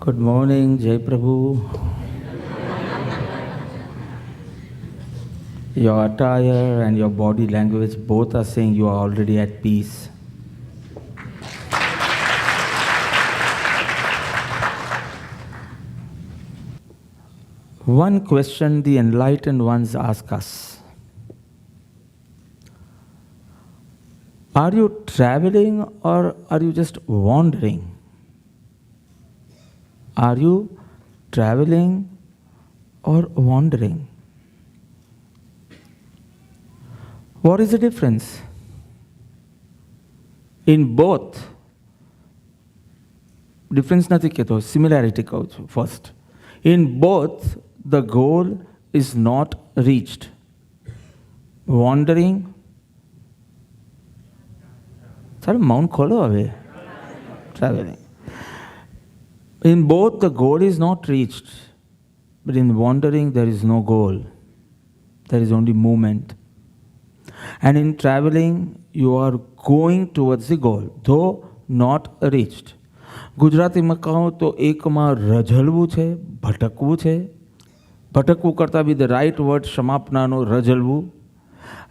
Good morning, Jai Prabhu. Your attire and your body language both are saying you are already at peace. One question the enlightened ones ask us: are you traveling or are you just wandering? Are you traveling or wandering? What is the difference? In both, difference નથી કહેતો, similarity કહું છું first. In both, the goal is not reached. Wandering, ચાલો મૌન ખોલો હવે. Traveling. In both, the goal is not reached. But in wandering, there is no goal. There is only movement. And in traveling, you are going towards the goal, though not reached. ગુજરાતીમાં કહું તો એકમાં રઝળવું છે, ભટકવું છે. ભટકવું કરતાં બી the right word સમાપનાનો રઝળવું.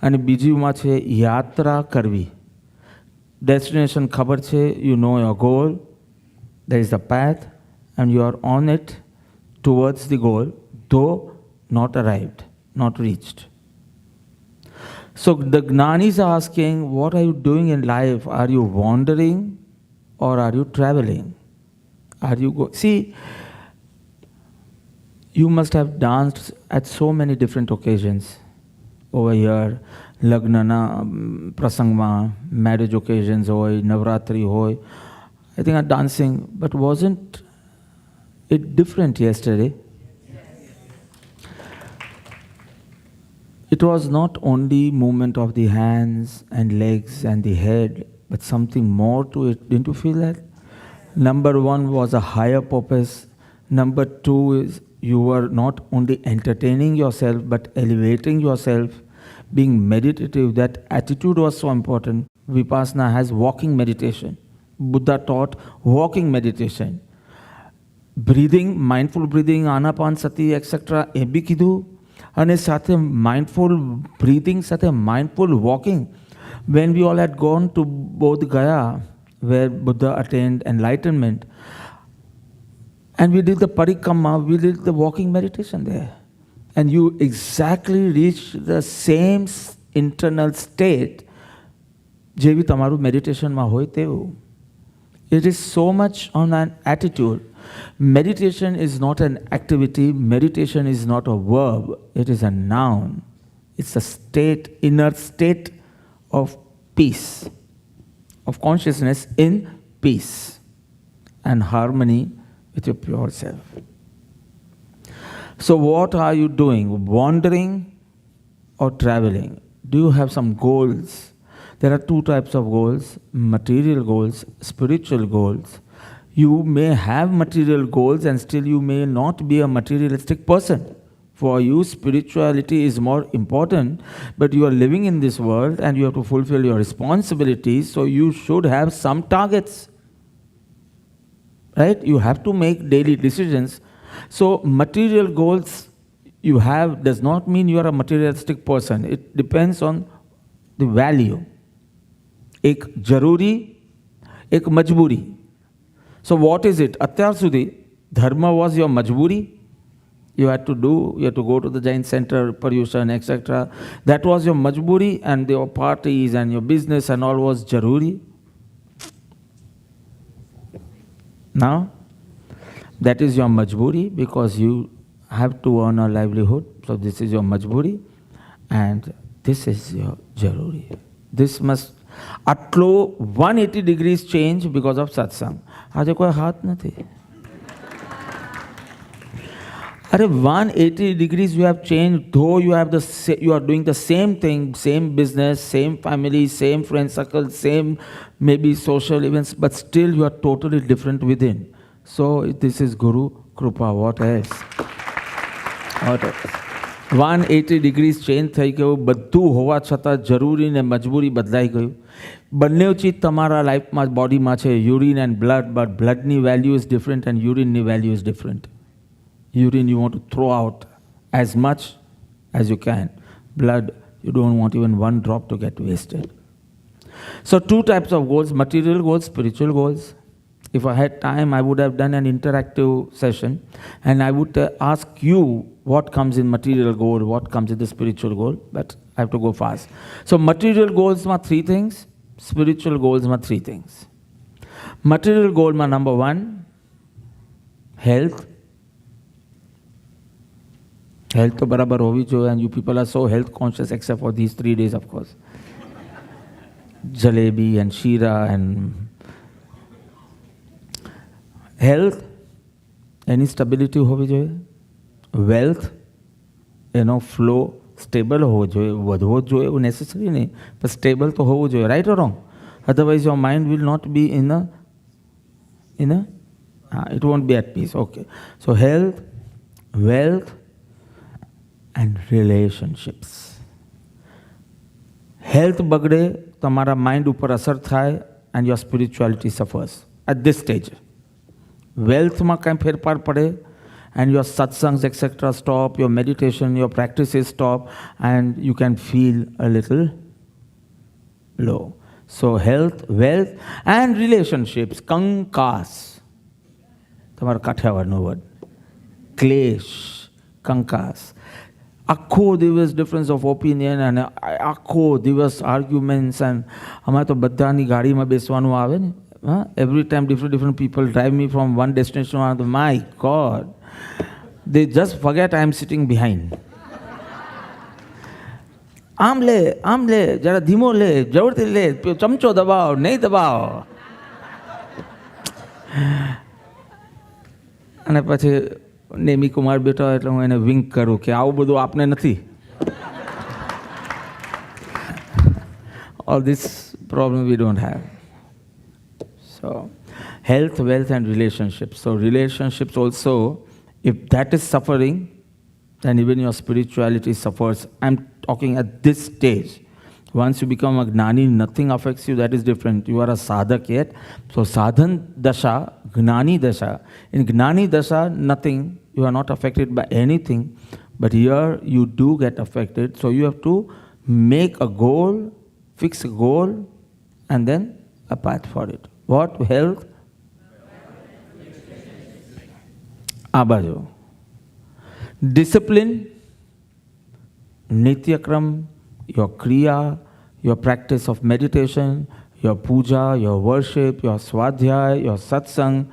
અને બીજીમાં છે યાત્રા કરવી. ડેસ્ટિનેશન ખબર છે, you know your goal, there is a path and you are on it towards the goal, though not arrived, not reached. So the Gnanis are asking, what are you doing in life? Are you wandering or are you traveling? Are you See, you must have danced at so many different occasions over here. Lagnana, prasangma, marriage occasions, hoy, navratri, hoy. I think I'm dancing, but wasn't it different yesterday? It was not only movement of the hands and legs and the head, but something more to it. Didn't you feel that? Number one was a higher purpose. Number two is you were not only entertaining yourself, but elevating yourself, being meditative. That attitude was so important. Vipassana has walking meditation. Buddha taught walking meditation. Breathing, mindful breathing, anapanasati, etc. એ બી કીધું. અને સાથે mindful breathing, સાથે mindful walking. When we all had gone to Bodh Gaya, where Buddha attained enlightenment, and we did the parikrama, we did the walking meditation there. And you exactly reached the same internal state જેવી તમારું મેડિટેશનમાં હોય તેવું. It is so much on an attitude. Meditation is not an activity. Meditation is not a verb. It is a noun. It's a state, inner state of peace, of consciousness in peace and harmony with your pure self. So what are you doing? Wandering or traveling? Do you have some goals? There are two types of goals: material goals, spiritual goals. You may have material goals and still you may not be a materialistic person. For you, spirituality is more important, but you are living in this world and you have to fulfill your responsibilities, so you should have some targets. Right? You have to make daily decisions. So material goals you have does not mean you are a materialistic person. It depends on the value. એક જરૂરી, એક મજબૂરી. So what is it? અત્યાર સુધી dharma was your majburi. You had to do, you had to go to the Jain center, Paryushan, etc. That was your majburi, and your parties and your business and all was jaruri. Now, that is your majburi because you have to earn a livelihood. So this is your majburi and this is your jaruri. This must આટલો 180 degrees change because of satsang. આજે કોઈ હાથ નથી. અરે 180 degrees you have changed, though you have you are doing the same thing, same business, same family, same friend circle, same maybe social events, but still you are totally different within. So this is Guru Krupa. What else? What else? 180 degrees change થઈ ગયું, બધું હોવા છતાં જરૂરી ને મજબૂરી બદલાઈ ગયું. બંને ચીજ તમારા લાઈફમાં બોડીમાં છે, યુરિન એન્ડ બ્લડ, બટ બ્લડની વેલ્યુ ઇઝ ડિફરન્ટ એન્ડ યુરિનની value is different. Urine you want to throw out as much as you can. Blood, you don't want even one drop to get wasted. So two types of goals, material goals, spiritual goals. If I had time, I would have done an interactive session and I would ask you what comes in material goal, what comes in the spiritual goal, but I have to go fast. So material goals are three things, spiritual goals are three things. Material goal are number one, health. Health to barabar hovi jo, and you people are so health conscious except for these 3 days, of course. Jalebi and Shira and health, any stability hovi jo. Wealth, flow, stable hovo jo, vadho jo, necessary nahi, but stable to hovo jo, right or wrong? Otherwise your mind will not be it won't be at peace. Okay. So health, wealth, and relationships. Health bagde, tamara mind upar asar thai, and your spirituality suffers at this stage. Wealth ma kain pherpar pade, and your satsangs etc. stop, your meditation, your practices stop, and you can feel a little low. So health, wealth, and relationships, kankas. Tamara Kathiawad word. Klesh, kankas. આખો દિવસ difference of opinion અને આખો દિવસ arguments and અમારે તો બધાની ગાડીમાં બેસવાનું આવે ને, હા, every time different people drive me from one destination to my god, they just forget I am sitting behind. આમ લે જરા ધીમો લે, જરૂરથી લે, ચમચો દબાવો, નહીં દબાવો. અને પછી નેમી કુમાર બેઠો એટલે હું એને વિંક કરું કે આવું બધું આપને નથી. All this problem we don't have. So health, wealth, and relationships. So relationships also, if that is suffering, then even your spirituality suffers. I'm talking at this stage. Once you become a gnani, nothing affects you, that is different. You are a sadhak yet. So sadhan dasha, gnani dasha. In gnani dasha, nothing, you are not affected by anything. But here you do get affected. So you have to make a goal, fix a goal, and then a path for it. What? Health? Abajo. Discipline, nityakram, your kriya, your practice of meditation, your puja, your worship, your swadhyay, your satsang,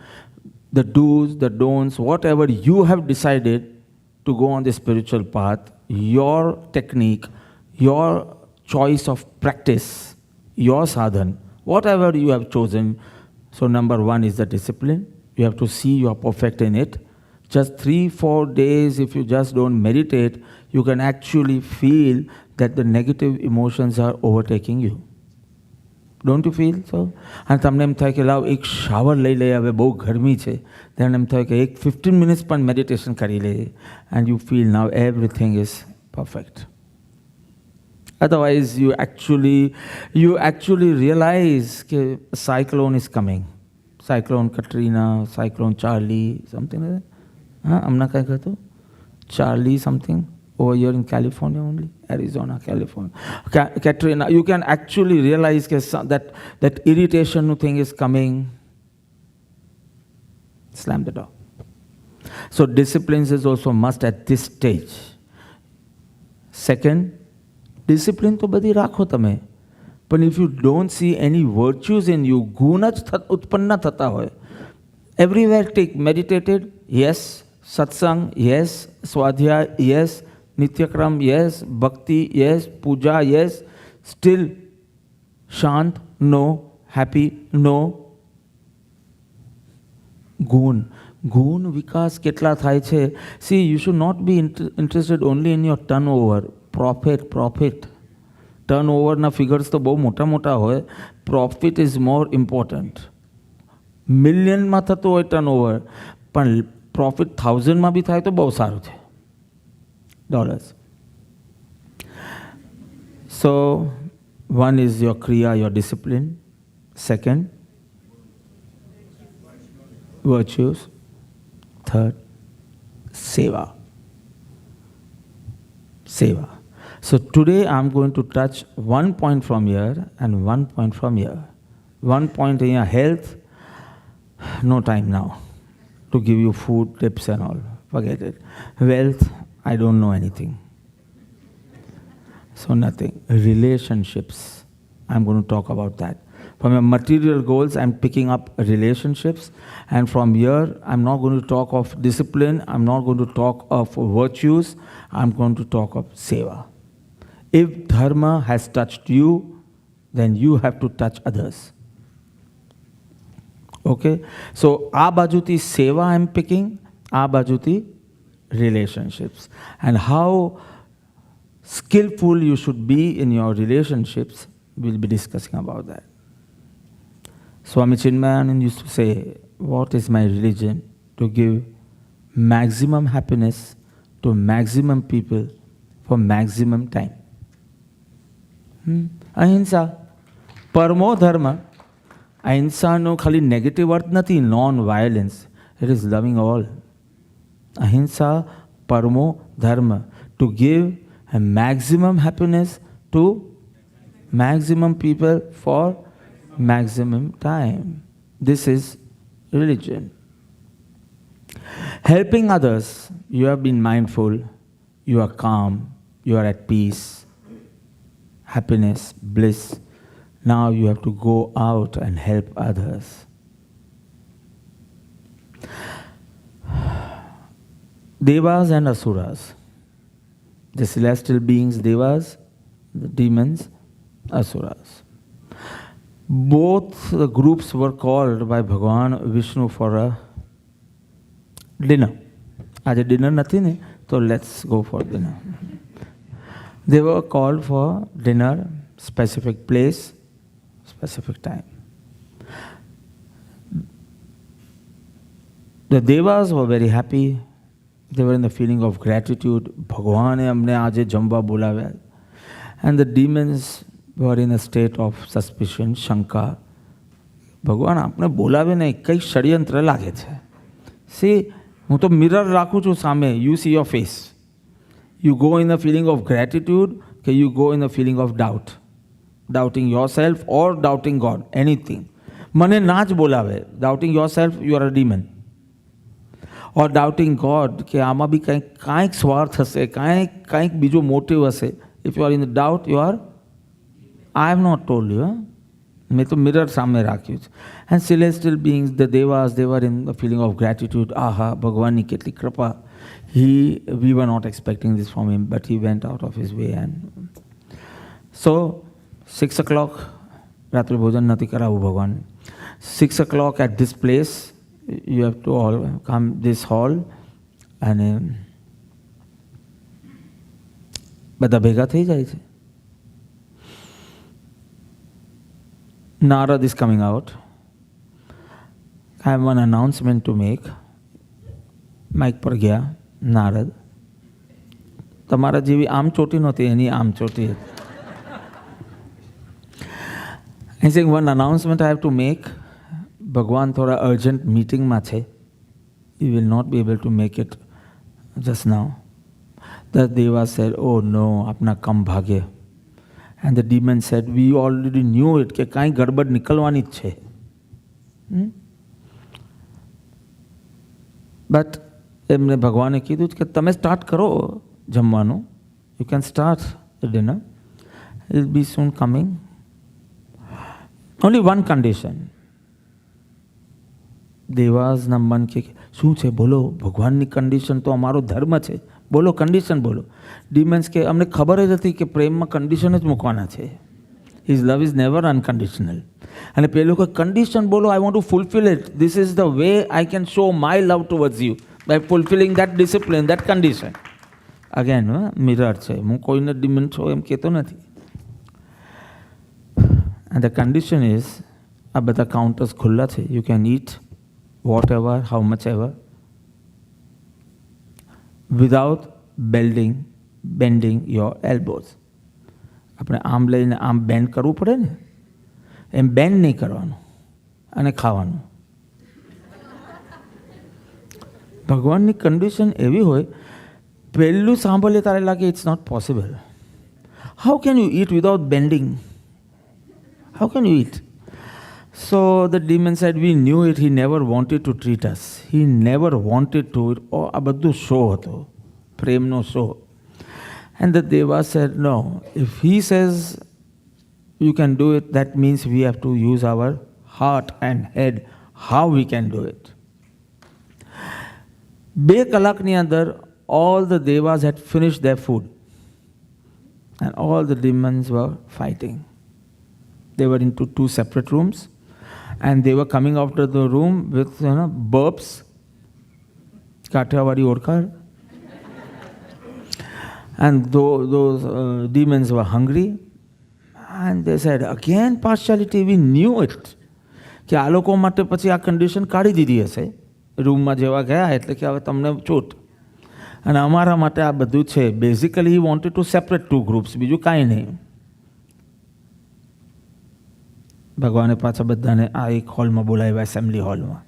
the do's, the don'ts, whatever you have decided to go on the spiritual path, your technique, your choice of practice, your sadhan, whatever you have chosen. So number one is the discipline. You have to see you are perfect in it. Just 3-4 days, if you just don't meditate, you can actually feel that the negative emotions are overtaking you. Don't you feel so? અને તમને એમ થાય કે લાવ એક shower લઈ લે, હવે બહુ ગરમી છે, then એમ થાય કે એક 15 minutes પણ મેડિટેશન કરી લે, and you feel now everything is perfect. Otherwise you actually realize that a cyclone is coming. Cyclone Katrina, Cyclone Charlie, something like that. Amna kai kahto? Charlie something over here in California only, Arizona, California. Katrina, you can actually realize that irritation thing is coming. Slam the door. So disciplines is also must at this stage. Second, discipline to badi rakho tame. But if you don't see any virtues in you, guna utpanna thata hoy. Everywhere take meditated, yes. Satsang, yes. Swadhyay, yes. Nityakram, yes. Bhakti, yes. Puja, yes. Still shant, no. Happy, no. Gun vikas ketla thai che. See, you should not be interested only in your turnover. Profit. Turnover na figures to bow mota hoy. Profit is more important. Million ma thatu hoy turnover. But profit 1,000 માં બી થાય તો બહુ સારું છે, dollars. So, one is your kriya, your discipline. Second, virtues. Third, seva. Seva. So today I'm going to touch one point from here and one point from here. One point in your health, no time now to give you food tips and all. Forget it. Wealth, I don't know anything. So nothing. Relationships, I'm going to talk about that. From your material goals, I'm picking up relationships. And from here, I'm not going to talk of discipline. I'm not going to talk of virtues. I'm going to talk of seva. If dharma has touched you, then you have to touch others. Okay? So, આ બાજુથી સેવા I'm picking, આ બાજુથી relationships. And how skillful you should be in your relationships, we'll be discussing about that. Swami Chinmayanand used to say, what is my religion? To give maximum happiness to maximum people for maximum time. અહિંસા પરમો ધર્મ. અહિંસાનો ખાલી negative અર્થ નથી, non violence. It is લવિંગ all. અહિંસા પરમો ધર્મ. To give maximum happiness to maximum people for maximum time. This is religion. Helping others, you have been mindful, you are calm, you are at peace, happiness, bliss. Now you have to go out and help others. Devas and Asuras. The celestial beings, Devas, the demons, Asuras. Both the groups were called by Bhagavan Vishnu for a dinner. Aaj dinner nathi ne, so let's go for dinner. They were called for dinner, specific place, specific time. The Devas were very happy. They were in the feeling of gratitude. Bhagwane humne aaje jamba bolavya. And the demons were in a state of suspicion, shanka. ભગવાન આપણે બોલાવે ને કંઈક ષડયંત્ર લાગે છે. See, હું તો મિરર રાખું છું સામે. You see your face. You go in the feeling of gratitude, કે you go in the feeling of doubt. Doubting yourself or doubting God, anything. મને ના જ બોલાવે. Doubting yourself, you are a demon. Or doubting God, કે આમાં બી કાંઈક સ્વાર્થ હશે, કાંઈક બીજો મોટિવ હશે. If you are in the doubt, you are, I have not told you. મેં તો મિરર સામે રાખ્યું છે. And celestial beings, the devas, they were in the feeling of gratitude. આહા, ભગવાનની કેટલી કૃપા. We were not expecting this from him, but he went out of his way. And so, 6 o'clock, રાત્રે ભોજન નથી કરાવવું ભગવાન. 6 o'clock at this place, you have to all come this hall and બધા ભેગા થઈ જાય છે. Narad is coming out. I have one announcement to make. Mic પર ગયા નારદ. તમારા જેવી આમ ચોટી નહોતી, એની આમ ચોટી હતી. I think one announcement I have to make. ભગવાન થોડા urgent meetingમાં છે. He will not be able to make it just now. The Deva said, oh no, આપના કમ ભાગે. And the demon said, we already knew it, કે કાંઈ ગડબડ નિકલવાની જ છે. But એમને ભગવાને કીધું કે તમે સ્ટાર્ટ કરો જમવાનું. You can start the dinner. It will be soon coming. Only one condition. દેવાસના મન કે શું છે બોલો, ભગવાનની કન્ડિશન તો અમારો ધર્મ છે, બોલો કન્ડિશન બોલો. ડિમેન્સ કે અમને ખબર જ હતી કે પ્રેમમાં કન્ડિશન જ મૂકવાના છે. His love is never unconditional. અને પેલું કે કન્ડિશન બોલો, I want to fulfil it. This is the way I can show my love towards you by fulfilling that discipline, that condition. Again mirror છે, હું કોઈને ડિમેન્ડ છો એમ કહેતો નથી. એન્ડ ધ કન્ડિશન ઇઝ, આ બધા કાઉન્ટર્સ ખુલ્લા છે. You can eat whatever, how much ever, without bending your elbows. આપણે આમ લઈને આમ બેન્ડ કરવું પડે ને, એમ બેન્ડ નહીં કરવાનું અને ખાવાનું. ભગવાનની કન્ડિશન એવી હોય, પહેલું સાંભળીએ તારે લાગે it's not possible. How can you eat without bending? How can you eat? So the demon said, we knew it. He never wanted to treat us. He never wanted to. Oh, આ બધું show હતો, પ્રેમનો show. And the Deva said, no, if he says you can do it, that means we have to use our heart and head, how we can do it. 2 કલાકની અંદર all the Devas had finished their food and all the demons were fighting. They were into 2 separate rooms and they were coming out of the room with burps. Kathiawadi orkar. And those demons were hungry and they said, again partiality, we knew it. કે આ લોકો માટે પછી આ condition કાઢી દીધી હશે, રૂમમાં જેવા ગયા એટલે કે હવે તમને છૂટ, અને અમારા માટે આ બધું છે. Basically he wanted to separate 2 groups, બીજું કાંઈ નહીં. ભગવાને પાછા બધાને આ એક હોલમાં બોલાવ્યા, એસેમ્બલી હોલમાં.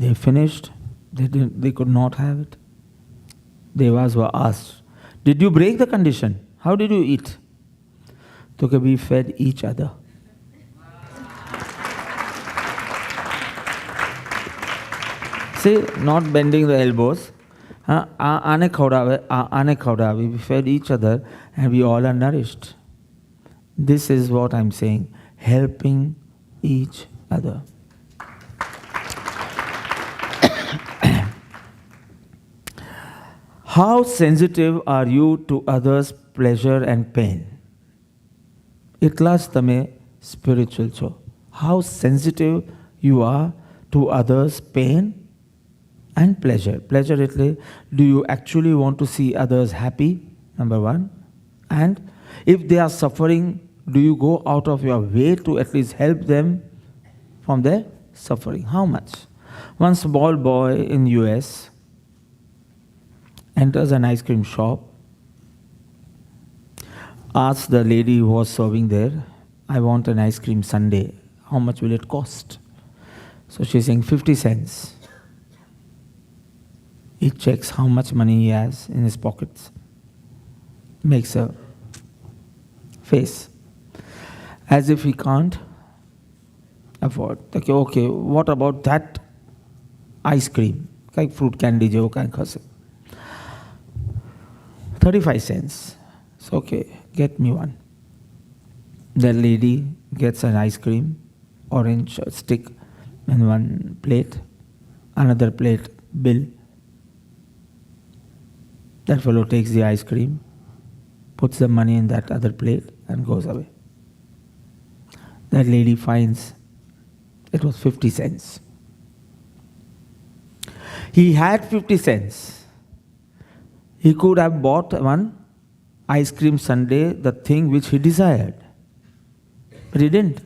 They finished. They could not have it. Devas were asked, did you break the condition? How did you eat? So we fed each other. See, not bending the elbows. આને ખવડાવે, આને ખવડાવે. We fed each other and we all are nourished. This is what I'm saying, helping each other. How sensitive are you to others' pleasure and pain? એટલા જ તમે spiritual છો. How sensitive you are to others' pain and pleasure. Pleasure એટલે, do you actually want to see others happy? Number 1. And if they are suffering, do you go out of your way to at least help them from their suffering? How much? One small boy in US enters an ice cream shop, asks the lady who was serving there, I want an ice cream sundae. How much will it cost? So she's saying 50 cents. He checks how much money he has in his pockets, makes a face as if he can't afford. Okay, what about that ice cream? Like fruit candy જેવો કાંઈક હશે. 35 cents. So okay, get me one. The lady gets an ice cream, orange stick in one plate, another plate, bill. That fellow takes the ice cream, puts the money in that other plate and goes away. That lady finds it was 50 cents. He had 50 cents. He could have bought one ice cream sundae, the thing which he desired. But he didn't,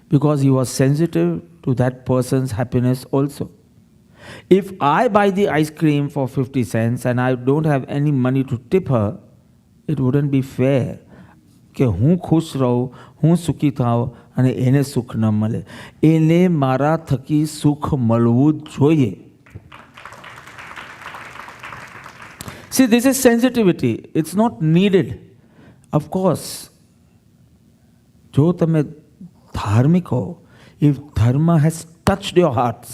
because he was sensitive to that person's happiness also. If I buy the ice cream for 50 cents and I don't have any money to tip her, it wouldn't be fair. કે હું ખુશ રહું, હું સુખી થાઉં અને એને સુખ ન મળે. એને મારા થકી સુખ મળવું જોઈએ. See, this is sensitivity. It's not needed. Of course, જો તમે ધાર્મિક હો, if dharma has touched your hearts,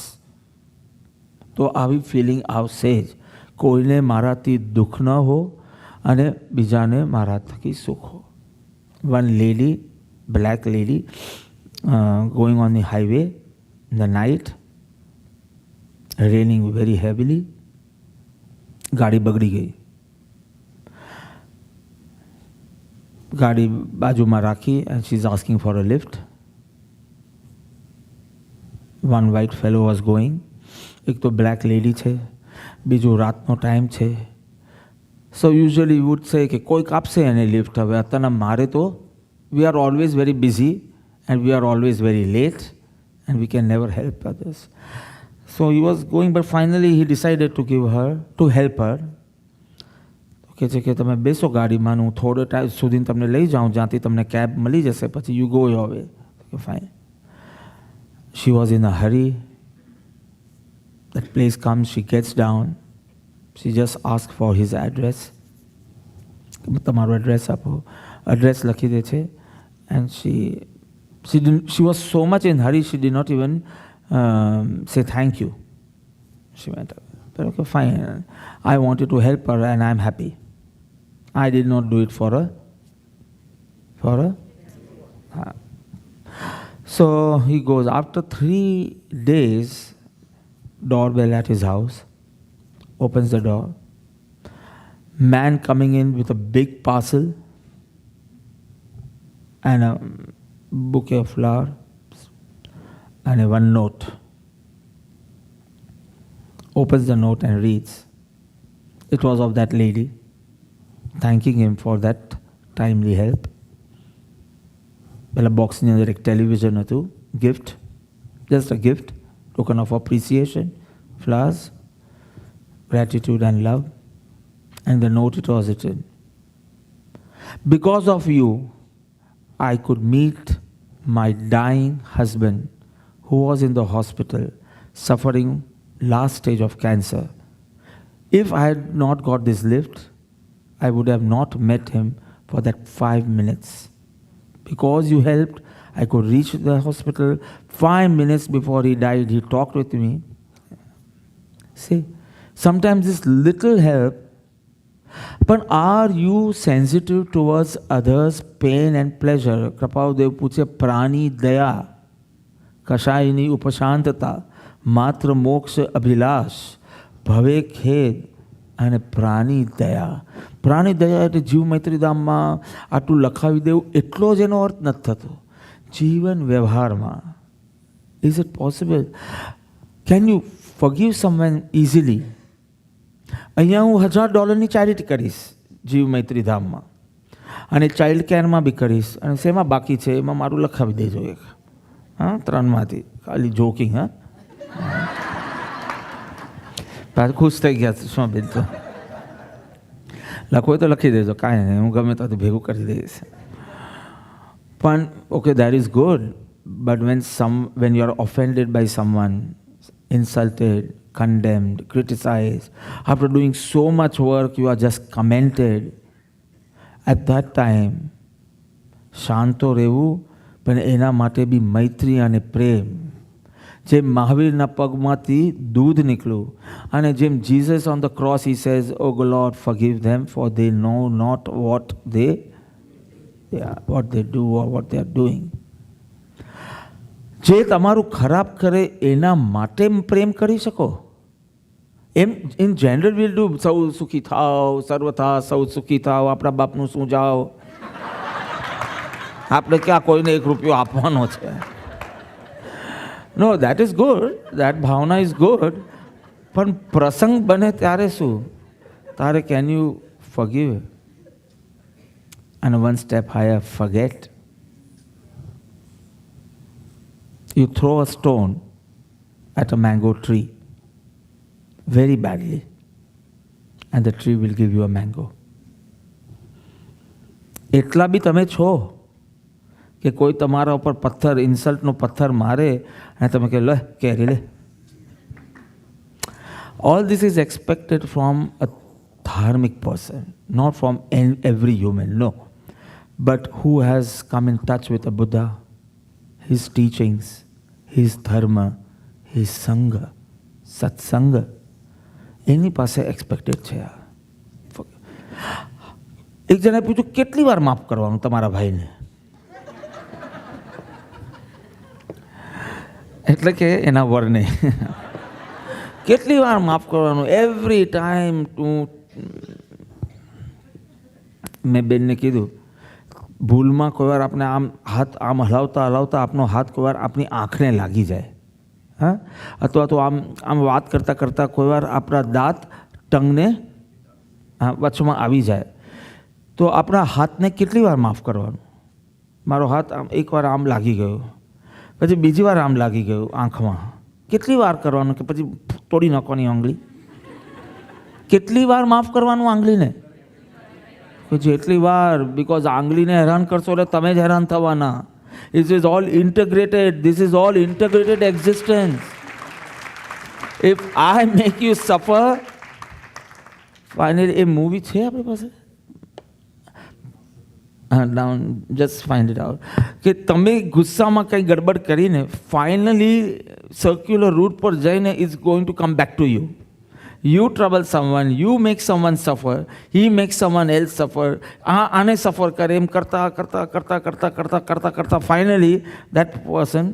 તો આવી ફિલિંગ આવશે જ. કોઈને મારાથી દુઃખ ન હો અને બીજાને મારા થકી સુખ હો. One lady, black lady, going on the highway in the night, raining very heavily. ગાડી બગડી ગઈ. ગાડી બાજુમાં રાખી and she's asking for a lift. One white fellow was going. એક તો black lady છે, બીજું રાતનો ટાઈમ છે. So usually you would say કે કોઈક આપશે એને લિફ્ટ. હવે અત્યારના મારે તો we are always very busy and we are always very late and we can never help others. So he was going, but finally he decided to help her. કહે છે કે તમે બેસો ગાડીમાં, હું થોડો ટાઈમ સુધી તમને લઈ જાઉં, જ્યાંથી તમને કેબ મળી જશે, પછી you go your way. Fine. She was in a hurry. That place comes, she gets down. She just asks for his address. તમારો એડ્રેસ આપો. એડ્રેસ લખી દે છે. And she was so much in hurry, she did not even say thank you. She went, okay, fine. I wanted to help her and I'm happy. I did not do it for her. So he goes, after 3 days, doorbell at his house, opens the door. Man coming in with a big parcel and a bouquet of flowers and one note. Opens the note and reads. It was of that lady, thanking him for that timely help. પેલા બોક્સની અંદર એક television હતું, gift, just a gift, token of appreciation, flowers, gratitude and love. And the note it was written, because of you, I could meet my dying husband who was in the hospital suffering last stage of cancer. If I had not got this lift, I would have not met him for that 5 minutes. Because you helped, I could reach the hospital 5 minutes before he died. He talked with me. See, sometimes this little help, but are you sensitive towards others' pain and pleasure? Krapadev પૂછે, પ્રાણી દયા, કશાયની ઉપશાંતતા, માત્ર મોક્ષ અભિલાષ, ભવે ખેદ અને પ્રાણી દયા. પ્રાણી દયા એટલે જીવ મૈત્રીધામમાં આટલું લખાવી દેવું એટલો જ એનો અર્થ નથી થતો. જીવન વ્યવહારમાં is it possible? Can you forgive someone easily? અહીંયા હું $1000 ચેરિટી કરીશ જીવ મૈત્રીધામમાં, અને ચાઇલ્ડ કેરમાં બી કરીશ, અને શેમાં બાકી છે એમાં મારું લખાવી દેજો એક. હા, 3માંથી ખાલી જોકિંગ. હા, પાછું ખુશ થઈ ગયા શું બેન? તો લખવું હોય તો લખી દેજો, કાંઈ નહીં, હું ગમે તો ભેગું કરી દઈશ. પણ okay, that is good, but when you are offended by someone, insulted, condemned, criticized, after doing so much work, you are just commented. At that time, શાંતો રહેવું, પણ એના માટે બી મૈત્રી અને પ્રેમ. જેમ મહાવીરના પગમાંથી દૂધ નીકળ્યું, અને જેમ Jesus on the cross he says, oh Lord, forgive them for they know not what they do or what they are doing. જે તમારું ખરાબ કરે એના માટે પ્રેમ કરી શકો. એમ ઇન જનરલ વિલ ડુ, સૌ સુખી થાવ, સર્વથા સૌ સુખી થાવ, આપણા બાપનું શું જાઓ, આપણે ક્યાં કોઈને ₹1 આપવાનો છે? No, that is good, that Bhavna is good, પણ પ્રસંગ બને ત્યારે શું? તારે can you forgive? And one step higher, forget. You throw a stone at a mango tree very badly, and the tree will give you a mango. એટલા બી તમે છો કે કોઈ તમારા ઉપર પથ્થર, ઇન્સલ્ટનો પથ્થર મારે અને તમે કહે લે કેરી લે. All this is expected from a dharmic person, not from every human, no. But who has come in touch with a Buddha, his teachings, his dharma, his sangha, satsanga, એની પાસે એક્સપેક્ટેડ છે. એક જણાએ પૂછ્યું, કેટલી વાર માફ કરવાનું તમારા ભાઈને? એટલે કે એના વરને કેટલી વાર માફ કરવાનું? એવરી ટાઈમ મેં બેનને કીધું, ભૂલમાં કોઈ વાર આપણે આમ હાથ આમ હલાવતા હલાવતા આપણો હાથ કોઈ વાર આપણી આંખને લાગી જાય, હા, અથવા તો આમ આમ વાત કરતાં કરતાં કોઈ વાર આપણા દાંત ટંગને વચમાં આવી જાય, તો આપણા હાથને કેટલી વાર માફ કરવાનું? મારો હાથ આમ એકવાર આમ લાગી ગયો, પછી બીજી વાર આમ લાગી ગયું આંખમાં, કેટલી વાર કરવાનું? કે પછી તોડી નાખવાની આંગળી? કેટલી વાર માફ કરવાનું આંગળીને? કે જેટલી વાર બીકોઝ આંગળીને હેરાન કરશો એટલે તમે જ હેરાન થવાના. It is all integrated. This is all integrated existence. If I make you suffer, finally, a movie છે આપણી પાસે? Now, just find it out. કે તમે ગુસ્સામાં કંઈ ગડબડ કરીને ફાઇનલી સર્ક્યુલર રૂટ પર જઈને is going to come back to you. You trouble someone, you make someone suffer, he makes someone else suffer. આને સફર કરે એમ કરતા કરતા કરતા કરતા કરતા કરતા કરતા ફાઇનલી દેટ પર્સન.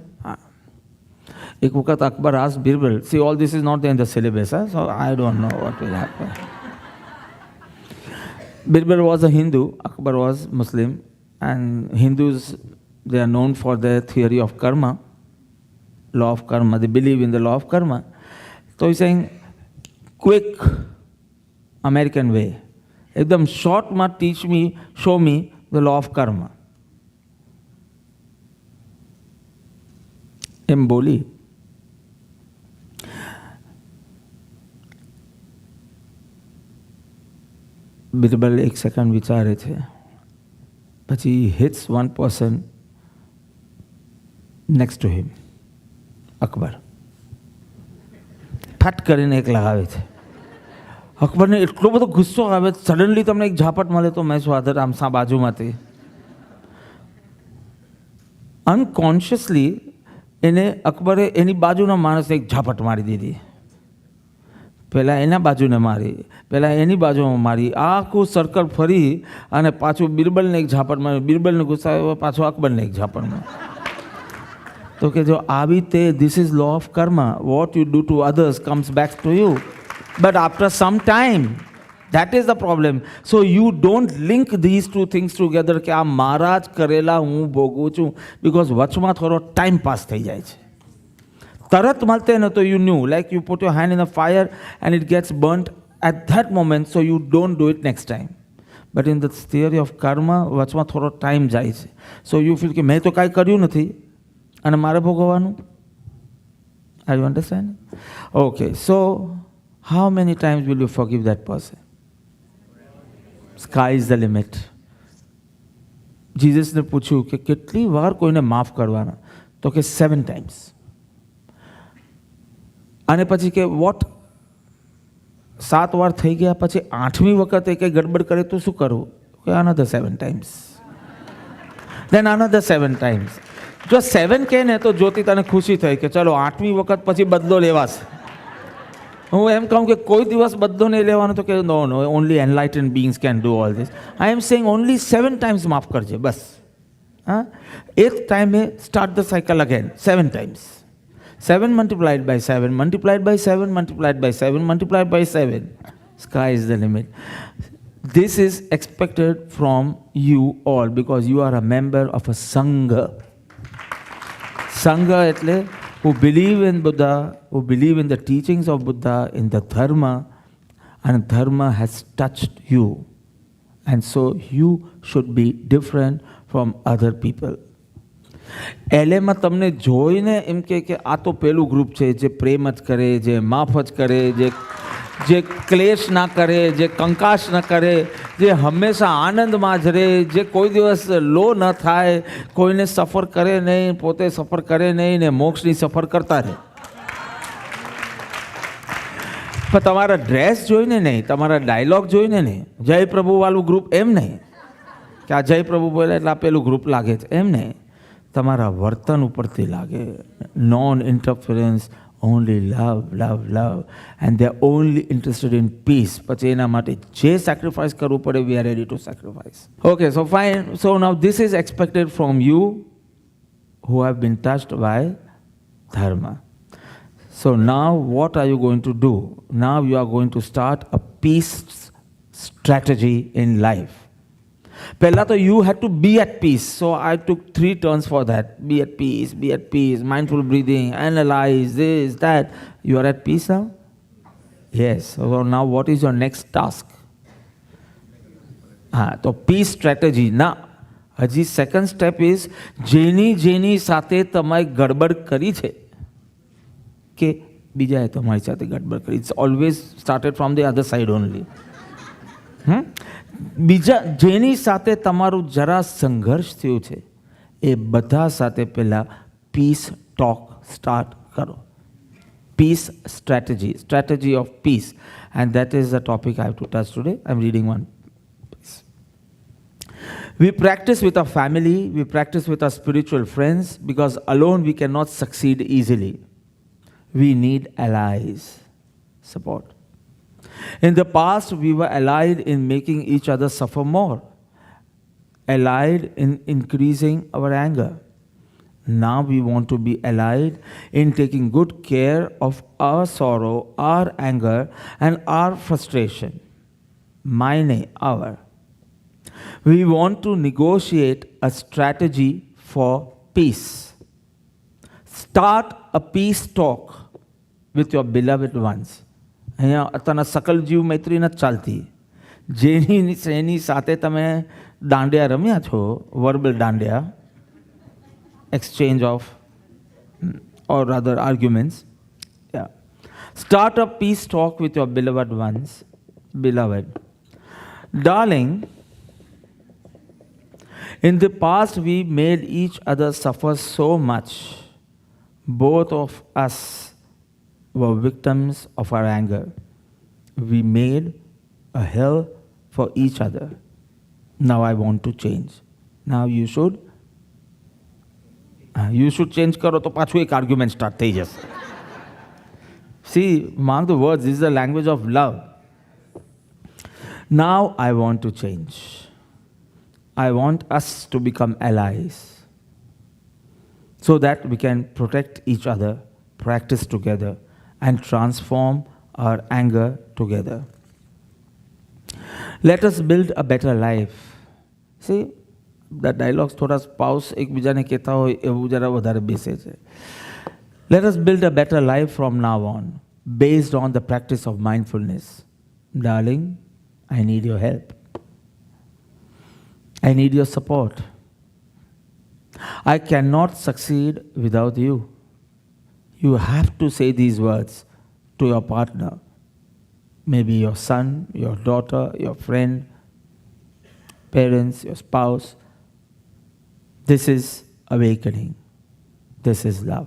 એક વખત Akbar asked Birbal, see all this is not in the syllabus, so I don't know what will happen. Birbal was a Hindu, Akbar was Muslim, and Hindus, they are known for their theory of karma, law of karma. They believe in the law of karma. So he's saying, quick American way. Ekdam short ma teach me, show me the law of karma. Em boli. Birbal એક second વિચારે છે, પછી hits one person next to him, Akbar ફટ કરીને એક લગાવે છે. અકબરને એટલો બધો ગુસ્સો આવે, સડનલી તમને એક ઝાપટ મળે તો મેં શું આદર આમ સા બાજુમાંથી અનકોન્શિયસલી એને અકબરે એની બાજુના માણસને એક ઝાપટ મારી દીધી. પહેલાં એના બાજુને મારી, પહેલાં એની બાજુમાં મારી, આખું સર્કલ ફરી અને પાછું બિરબલને એક ઝાપટ મારી. બિરબલને ગુસ્સા આવ્યો, પાછું અકબરને એક ઝાપટ મારી. તો કે જો આવી તે this is law of karma. What you do to others comes back to you, but after some time. That is the problem. So you don't link these two things together કે આ મારા જ કરેલા હું ભોગવું છું, બિકોઝ વચમાં થોડો time pass થઈ જાય છે. તરત મળતે ને તો you knew, like you put your hand in a fire and it gets burnt at that moment, so you don't do it next time. But in the theory of karma વચમાં થોડો time જાય છે. સો યુ ફીલ કે મેં તો કાંઈ કર્યું નથી અને મારે ભોગવવાનું. Are you understand? Okay, so how many times will you forgive that person? Sky is the limit. જીસસને પૂછ્યું કે કેટલી વાર કોઈને માફ કરવાના? તો કે 7 times. અને પછી કે વોટ 7 વાર થઈ ગયા, પછી 8મી વખતે કંઈ ગડબડ કરે તો શું કરવું? કે another 7 times. Then another 7 times. જો 7 કહે ને તો જ્યોતિ તને ખુશી થઈ કે ચલો 8મી વખત પછી બદલો લેવાશે. હું એમ કહું કે કોઈ દિવસ બદલો નહીં લેવાનો, તો કે no no, only enlightened beings can do all this. I am saying only 7 times માફ કરજે બસ. હા, 8th ટાઈમે start the cycle again 7 times. 7 multiplied by 7, multiplied by 7, multiplied by 7, multiplied by 7. Sky is the limit. This is expected from you all because you are a member of a Sangha. Sangha એટલે who believe in Buddha, who believe in the teachings of Buddha, in the Dharma, and Dharma has touched you. And so you should be different from other people. એલેમાં તમને જોઈને એમ કે આ તો પેલું group છે જે પ્રેમ જ કરે, જે માફ જ કરે, જે ક્લેશ ના કરે, જે કંકાશ ન કરે, જે હંમેશા આનંદમાં જ રહે, જે કોઈ દિવસ લો ન થાય, કોઈને સફર કરે નહીં, પોતે સફર કરે નહીં ને મોક્ષની સફર કરતા રહે. પણ તમારા ડ્રેસ જોઈને નહીં, તમારા ડાયલોગ જોઈને નહીં, જય પ્રભુવાળું ગ્રુપ એમ નહીં કે આ જય પ્રભુ બોલે એટલે આ પેલું ગ્રુપ લાગે છે, એમ નહીં. તમારા વર્તન ઉપરથી લાગે. Non interference, only love love love, and they are only interested in peace. પછી એના માટે જે સેક્રિફાઈસ કરવું પડે, we are ready to sacrifice. Okay, so fine. So now this is expected from you who have been touched by dharma. So now what are you going to do? Now you are going to start a peace strategy in life. પહેલાં તો you had to be at peace. So I took 3 turns for that. Be at peace, mindful breathing, analyze this, that. You are at peace now? Yes. So now what is your next task? હા, તો peace strategy. ના, હજી second step is જેની સાથે તમારે ગડબડ કરી છે કે બીજાએ તમારી સાથે ગડબડ કરી. It's always started from the other side only. બીજા જેની સાથે તમારું જરા સંઘર્ષ થયું છે એ બધા સાથે પહેલાં પીસ ટોક સ્ટાર્ટ કરો. Peace strategy of peace. And that is the topic I have to touch today. I'm reading one. We practice with our family, we practice with our spiritual friends, because alone we cannot succeed easily. We need allies, support. In the past, we were allied in making each other suffer more, allied in increasing our anger. Now we want to be allied in taking good care of our sorrow, our anger, and our frustration. Mine, our. We want to negotiate a strategy for peace. Start a peace talk with your beloved ones. અહીંયા અત્યારના સકલ જીવ મૈત્રી નથી ચાલતી. જેની સાથે તમે દાંડિયા રમ્યા છો, verbal dandiya, exchange of, or rather arguments. Yeah. Start a peace talk with your beloved ones. Beloved. Darling, in the past we made each other suffer so much. Both of us were victims of our anger. We made a hell for each other. Now I want to change. Now you should change કરો તો પાછું એક argument start થઈ જશે. See, mark the words, this is the language of love. Now I want to change. I want us to become allies so that we can protect each other, practice together, and transform our anger together. Let us build a better life. See, the dialogues થોડા spouse એકબીજાને કહેતા હોય એવું જરા વધારે બેસે છે. Let us build a better life from now on, based on the practice of mindfulness. Darling, I need your help. I need your support. I cannot succeed without you. You have to say these words to your partner, maybe your son, your daughter, your friend, parents, your spouse. This is awakening. This is love.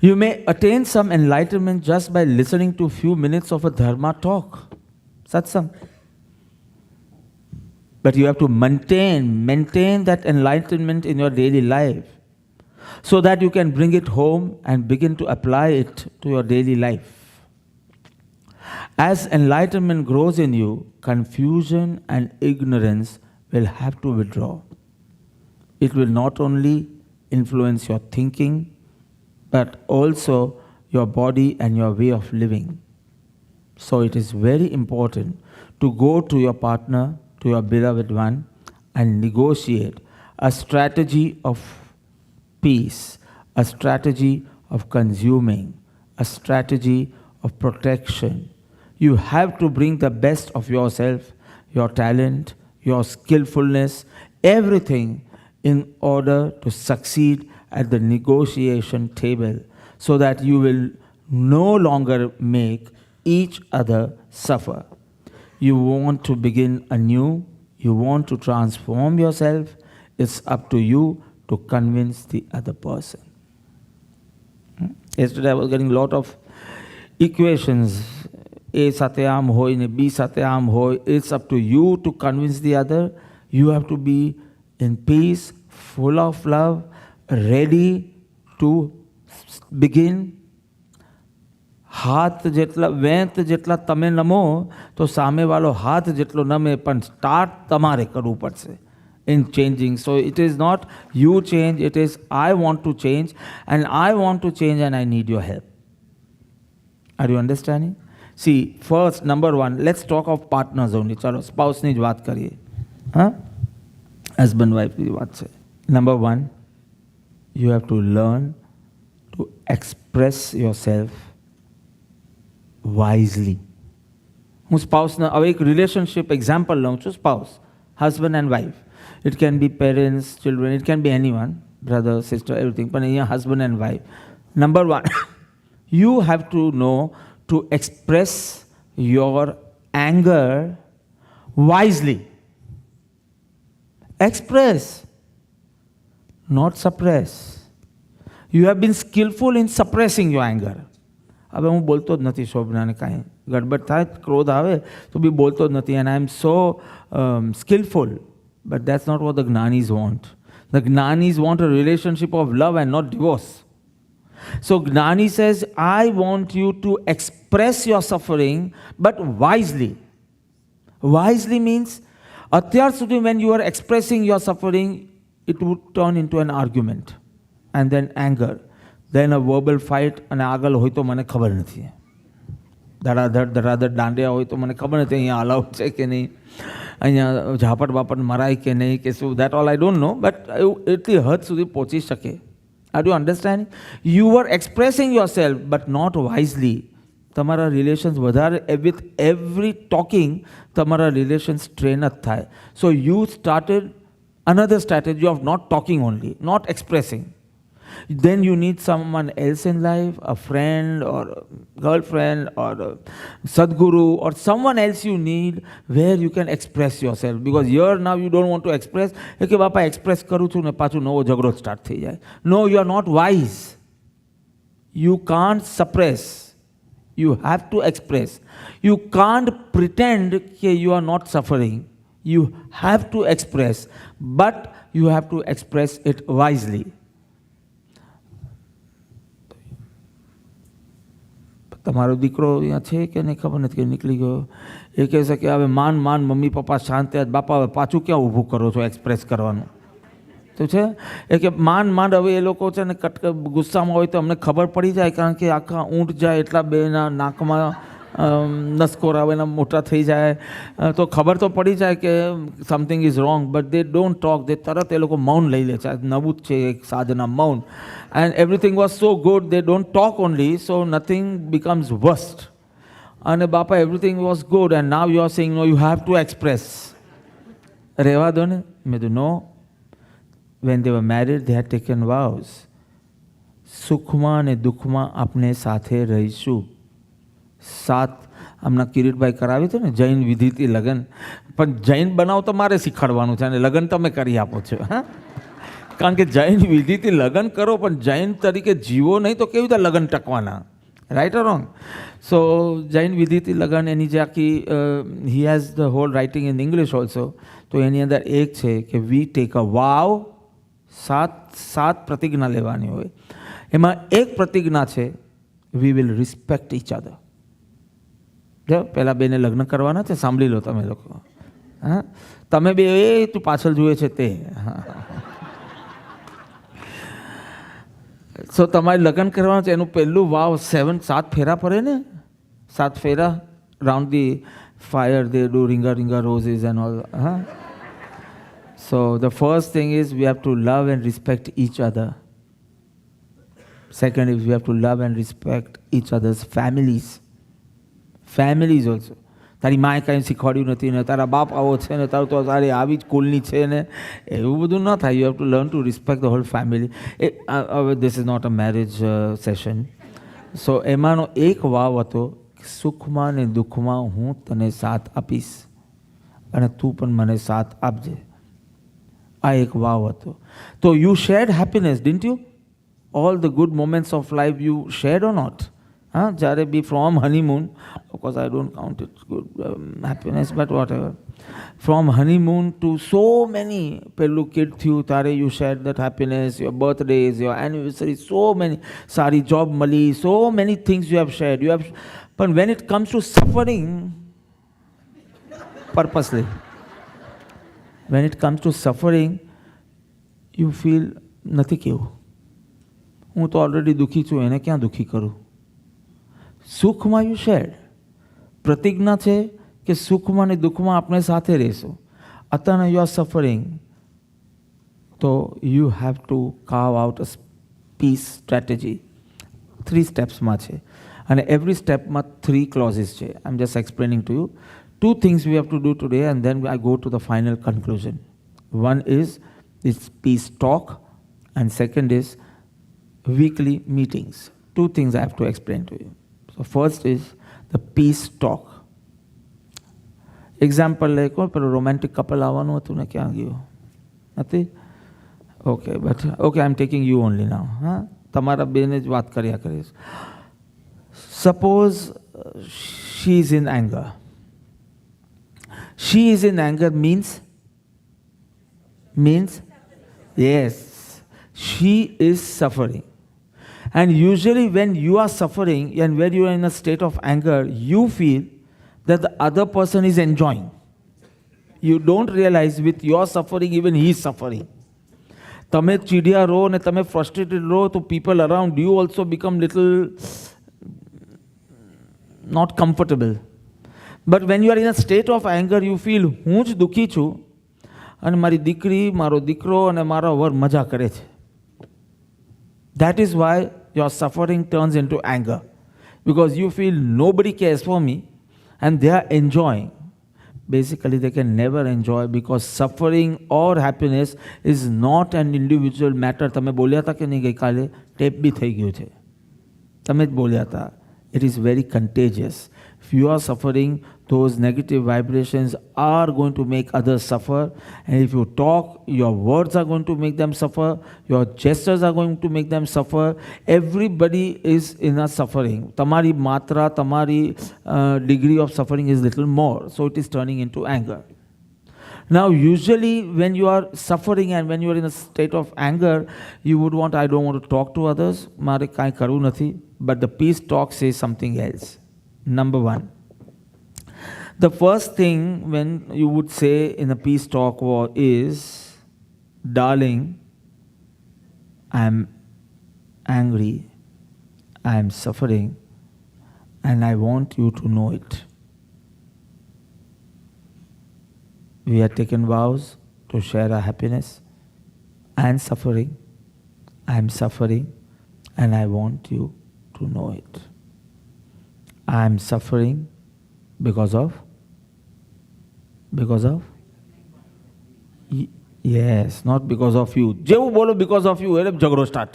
You may attain some enlightenment just by listening to a few minutes of a dharma talk, satsang. But you have to maintain that enlightenment in your daily life so that you can bring it home and begin to apply it to your daily life. As enlightenment grows in you, confusion and ignorance will have to withdraw. It will not only influence your thinking, but also your body and your way of living. So it is very important to go to your partner, to your beloved one, and negotiate a strategy of peace, a strategy of consuming, a strategy of protection. You have to bring the best of yourself, your talent, your skillfulness, everything in order to succeed at the negotiation table so that you will no longer make each other suffer. You want to begin anew, you want to transform yourself, it's up to you to convince the other person. Yesterday I was getting a lot of equations. A સાથે આમ હોય ને B સાથે આમ હોય. It's up to you to convince the other. You have to be in peace, full of love, ready to begin. હાથ જેટલા વેંત જેટલા તમે નમો તો સામેવાળો હાથ જેટલો નમે, પણ સ્ટાર્ટ તમારે કરવું પડશે in changing. So it is not you change, it is I want to change, and I want to change and I need your help. Are you understanding? See, first, number one, let's talk of partners only. ચલો સ્પાઉસની જ વાત કરીએ. હા, husband વાઇફની વાત છે. Number one, you have to learn to express yourself wisely. હું સ્પાઉસના હવે એક રિલેશનશિપ એક્ઝામ્પલ લઉં છું. Spouse, husband and wife. It can be parents, children, it can be anyone, brother, sister, everything. But here, husband and wife. Number one, you have to know to express your anger wisely. Express, not suppress. You have been skillful in suppressing your anger. હવે હું બોલતો જ નથી શોભનાને કાંઈ ગડબડ થાય ક્રોધ આવે તો બી બોલતો જ નથી, and I am so skillful, but that's not what the Gnanis want. The Gnanis want a relationship of love and not divorce. So Gnani says, I want you to express your suffering, but wisely. Wisely means, અત્યાર સુધી when you are expressing your suffering, it would turn into an argument and then anger. Then a verbal fight, અને આગળ હોય તો મને ખબર નથી. ધડાધડ દાંડિયા હોય તો મને ખબર નથી અહીંયા અલાઉડ છે કે નહીં, અહીંયા ઝાપટ બાપટ મરાય કે નહીં કે શું, that all I don't know, but એટલી હદ સુધી પહોંચી શકે. Are you understanding? You were expressing yourself, but not wisely. તમારા રિલેશન્સ વધારે with every talking તમારા રિલેશન્સ ટ્રેન જ થાય. So you started another strategy of not talking only, not expressing. Then you need someone else in life, a friend or a girlfriend or a Sadguru or someone else you need where you can express yourself. Because here now you don't want to express. કે બાપા express કરું છું ને પાછું નવો ઝઘડો start થઈ જાય. No, you are not wise. You can't suppress. You have to express. You can't pretend that you are not suffering. You have to express, but you have to express it wisely. તમારો દીકરો અહીંયા છે કે નહીં ખબર નથી, કે નીકળી ગયો. એ કહે છે કે હવે માન મમ્મી પપ્પા શાંત થયા, બાપા હવે પાછું ક્યાં ઊભું કરો છો એક્સપ્રેસ કરવાનું તો છે. એ કે માંડ હવે એ લોકો છે ને ગુસ્સામાં હોય તો અમને ખબર પડી જાય, કારણ કે આખા ઊંટ જાય એટલા બેના નાકમાં નસકોરા એના મોટા થઈ જાય તો ખબર તો પડી જાય કે something is wrong, but they don't talk. They તરત એ લોકો મૌન લઈ લે છે. નવું જ છે એક સાધના, મૌન. And everything was so good, they don't talk only, so nothing becomes worst. And Bapa, everything was good, and now you are saying, no, you have to express. Reva done? Me do no. When they were married, they had taken vows. Sukhma ne dukhma apne સાથે રહીશું. સાત હમણાં કિરીટભાઈ કરાવી હતું ને જૈન વિધિથી લગ્ન, પણ જૈન બનાવ તો મારે શીખવાડવાનું છે અને લગ્ન તમે કરી આપો છો. હા, કારણ કે જૈન વિધિથી લગ્ન કરો પણ જૈન તરીકે જીવો નહીં તો કેવી રીતે લગ્ન ટકવાના? Right or wrong? So Jain વિધિથી લગ્ન એની જે આખી he has the whole writing in English also. તો એની અંદર એક છે કે વી ટેક અ વાવ. સાત પ્રતિજ્ઞા લેવાની હોય. એમાં એક પ્રતિજ્ઞા છે we will respect each other. જો પહેલાં બેને લગ્ન કરવાના છે, સાંભળી લો તમે લોકો. હા, તમે બે એ તું પાછળ જુએ છે તે. હા, સો તમારે લગ્ન કરવાનું છે એનું પહેલું વાવ 7 ફેરા પડે ને, 7 ફેરા round the fire, they do ring a roses and all. હા, so the first thing is we have to love and respect each other. Second is we have to love and respect each others families. Families also. તારી માએ કાંઈ શીખવાડ્યું નથી ને તારા બાપ આવો છે ને તારું તો તારી આવી જ કુલની છે ને એવું બધું ન થાય. You have to learn to respect the whole family. હવે this is not a marriage session. So એમાંનો એક વાવ હતો કે સુખમાં ને દુઃખમાં હું તને સાથ આપીશ અને તું પણ મને સાથ આપજે. આ એક વાવ હતો. તો you shared happiness, didn't you? All the good moments of life you shared or not? હા, જ્યારે be from honeymoon, of course I don't count it good happiness, but whatever, from honeymoon to so many, પેલું kid થયું તારે you share that happiness, your birthdays, your anniversary, so many, સારી job મળી, so many things you have shared. You have, પણ when it comes to suffering, પર્પસલી, when it comes to suffering you feel નથી કેવું, હું તો already દુઃખી છું, એને ક્યાં દુઃખી કરું? સુખમાં યુ શેર. પ્રતિજ્ઞા છે કે સુખમાં અને દુઃખમાં આપણે સાથે રહીશું. અત્યારે યુ આર સફરિંગ, તો you have to carve out a peace strategy. 3 સ્ટેપ્સમાં છે અને એવરી સ્ટેપમાં 3 ક્લોઝિસ છે. I am just explaining to you. 2 things we have to do today and then I go to the final conclusion. One is this peace talk and second is weekly meetings. 2 things I have to explain to you. So first is the peace talk. Example લે કોણ પેલું romantic couple આવવાનું હતું ને ક્યાં ગયું નથી okay but okay I am taking you only now હા તમારા બેને જ વાત કર્યા કરીશ suppose she is in anger she is in anger means yes she is suffering and usually when you are suffering and when you are in a state of anger you feel that the other person is enjoying you don't realize with your suffering even he is suffering તમે ચીડિયા રહો અને તમે frustrated રહો તો people around you also become little not comfortable. But when you are in a state of anger, you feel, હું જ દુઃખી છું અને મારી દીકરી, મારો દીકરો અને મારો વર મજા કરે છે. That is why your suffering turns into anger. Because you feel nobody cares for me and they are enjoying. Basically, they can never enjoy because suffering or happiness is not an individual matter. તમે બોલ્યા હતા કે નહીં ગઈકાલે? Tap બી થઈ ગયું છે. તમે જ બોલ્યા હતા. It is very contagious. If you are suffering, those negative vibrations are going to make others suffer. And if you talk, your words are going to make them suffer. Your gestures are going to make them suffer. Everybody is in a suffering. Tamari matra, tamari degree of suffering is little more. So it is turning into anger. Now, usually when you are suffering and when you are in a state of anger, you would want, I don't want to talk to others. Mare kai karu nathi. But the peace talk says something else. Number one. The first thing when you would say in a peace talk is, darling, I am angry, I am suffering, and I want you to know it. We have taken vows to share our happiness and suffering. I am suffering, and I want you to know it. I am suffering because of yes, not because of you. જેવું બોલો because of you એટલે ઝઘડો start.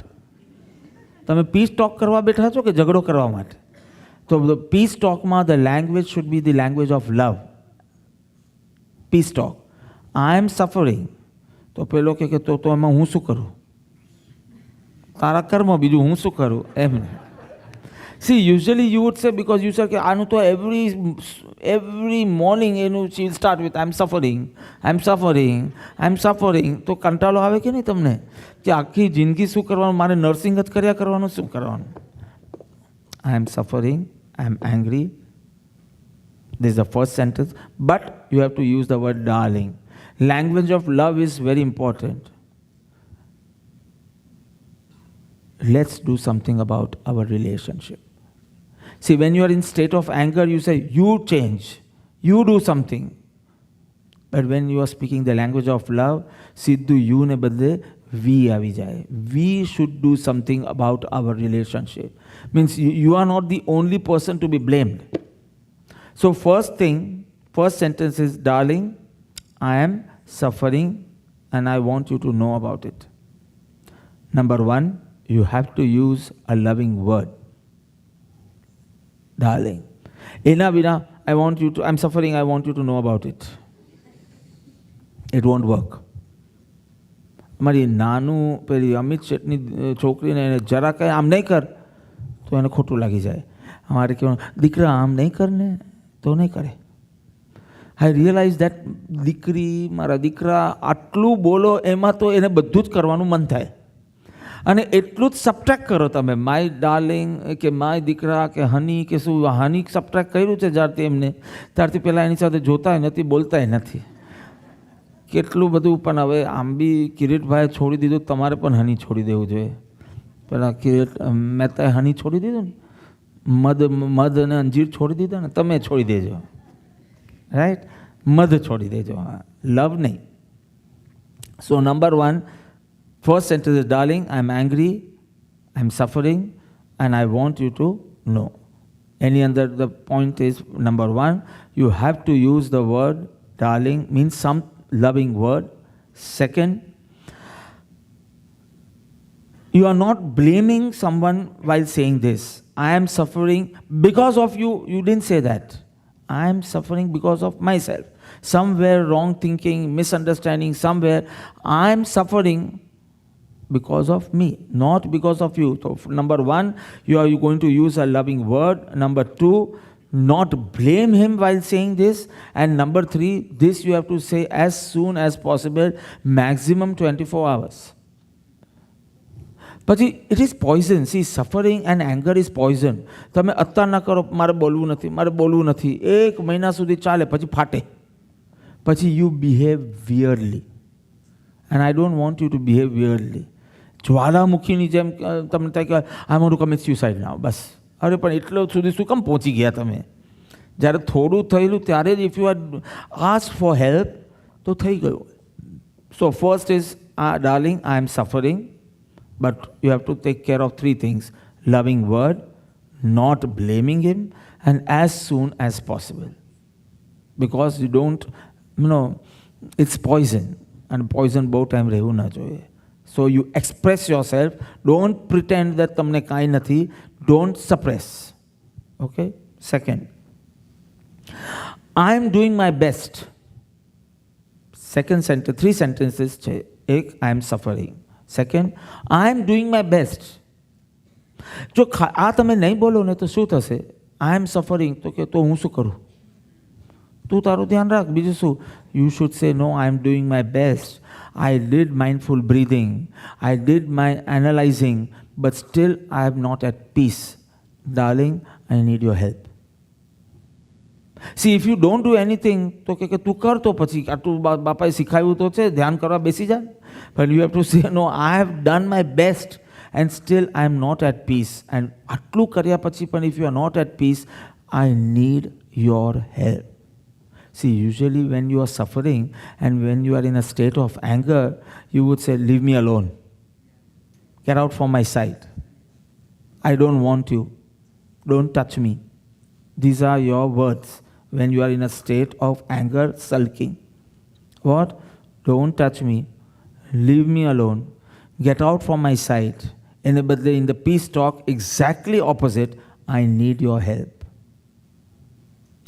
તમે piece talk કરવા બેઠા છો કે ઝઘડો કરવા માટે? તો piece ટોકમાં the language should be the language of love. Peace talk. I am suffering. તો પેલો કે તો એમાં હું શું કરું? તારા કર્મ બીજું હું શું કરું? એમ. See, usually you would say, because you say, Anu to every morning she will start with, I'm suffering. તો કંટાળો આવે કે નહીં તમને? કે આખી જિંદગી શું કરવાનું? મારે નર્સિંગ જ કર્યા કરવાનું, શું કરવાનું? I am suffering, I am angry. This is the first sentence. But you have to use the word darling. Language of love is very important. Let's do something about our relationship. See, when you are in state of anger, you say, you change, you do something. But when you are speaking the language of love, Siddhu you ne badle, we avi jaye. We should do something about our relationship. Means you are not the only person to be blamed. So first sentence is, darling, I am suffering and I want you to know about it. Number one, you have to use a loving word. Darling. Ena bina, I'm suffering, I want you to know about it. It won't work. મારી નાનું પેલી અમિત શેઠની છોકરીને એને જરા કંઈ આમ નહીં કર તો એને ખોટું લાગી જાય. અમારે કહેવાનું, દીકરા આમ નહીં કર ને તો નહીં કરે. I realize that દીકરી મારા દીકરા આટલું બોલો એમાં તો એને બધું જ કરવાનું મન થાય. અને એટલું જ સબટ્રેક્ટ કરો તમે, માય ડાર્લિંગ કે માય દીકરા કે હની કે શું, હની સબટ્રેક્ટ કર્યું છે જ્યારથી એમને, ત્યારથી પહેલાં એની સાથે જોતાય નથી, બોલતાય નથી. કેટલું બધું. પણ હવે આમ બી કિરીટભાઈએ છોડી દીધું, તમારે પણ હની છોડી દેવું જોઈએ. પેલા કિરીટ મહેતાએ હની છોડી દીધું ને, મધ અને અંજીર છોડી દીધા ને, તમે છોડી દેજો. રાઈટ? મધ છોડી દેજો, હા, લવ નહીં. So number one, first sentence is, darling, I'm angry, I'm suffering, and I want you to know. Any other, the point is, number one, you have to use the word darling, means some loving word. Second, you are not blaming someone while saying this. I am suffering because of you. You didn't say that. I am suffering because of myself. somewhere wrong thinking, misunderstanding, somewhere I am suffering because of me, not because of you. So number one, you are going to use a loving word. Number two, not blame him while saying this. And number three, this you have to say as soon as possible, maximum 24 hours. But it is poison. See, suffering and anger is poison. તમે અત્યાર ના કરો, મારે બોલવું નથી. એક મહિના સુધી ચાલે, પછી ફાટે. પછી you behave weirdly. And I don't want you to behave weirdly. જ્વાલામુખીની જેમ તમને થાય કે I want to commit suicide now. બસ. અરે પણ એટલો સુધી શું કામ પહોંચી ગયા તમે? જ્યારે થોડું થયેલું ત્યારે જ if you had asked for help, તો થઈ ગયું. So first is, darling, I am suffering. But you have to take care of three things: loving word, not blaming him, and as soon as possible. Because you don't, it's poison. And poison both time rehu na જોઈએ. So you express yourself. Don't pretend that તમને કાંઈ નથી. Don't suppress. Okay? Second, I am doing my best. Second sentence, three sentences છે. એક, I am suffering. Second, I am doing my best. જો આ તમે નહીં બોલો ને તો શું થશે? I am suffering, તો કે તો હું શું કરું? તું તારું ધ્યાન રાખ, બીજું શું? You should say, no, I am doing my best. I did mindful breathing. I did my analyzing, but still I am not at peace. Darling, I need your help. See, if you don't do anything, તો કે તું કર તો પછી આટલું બાપાએ શીખાવ્યું તો છે, ધ્યાન કરવા બેસી જા. But you have to say, no, I have done my best and still I am not at peace. And આટલું કર્યા પછી પણ if you are not at peace, I need your help. See, usually when you are suffering and when you are in a state of anger, you would say, leave me alone. Get out from my sight. I don't want you. Don't touch me. These are your words when you are in a state of anger, sulking. What? Don't touch me. Leave me alone. Get out from my sight. But in the peace talk, exactly opposite, I need your help.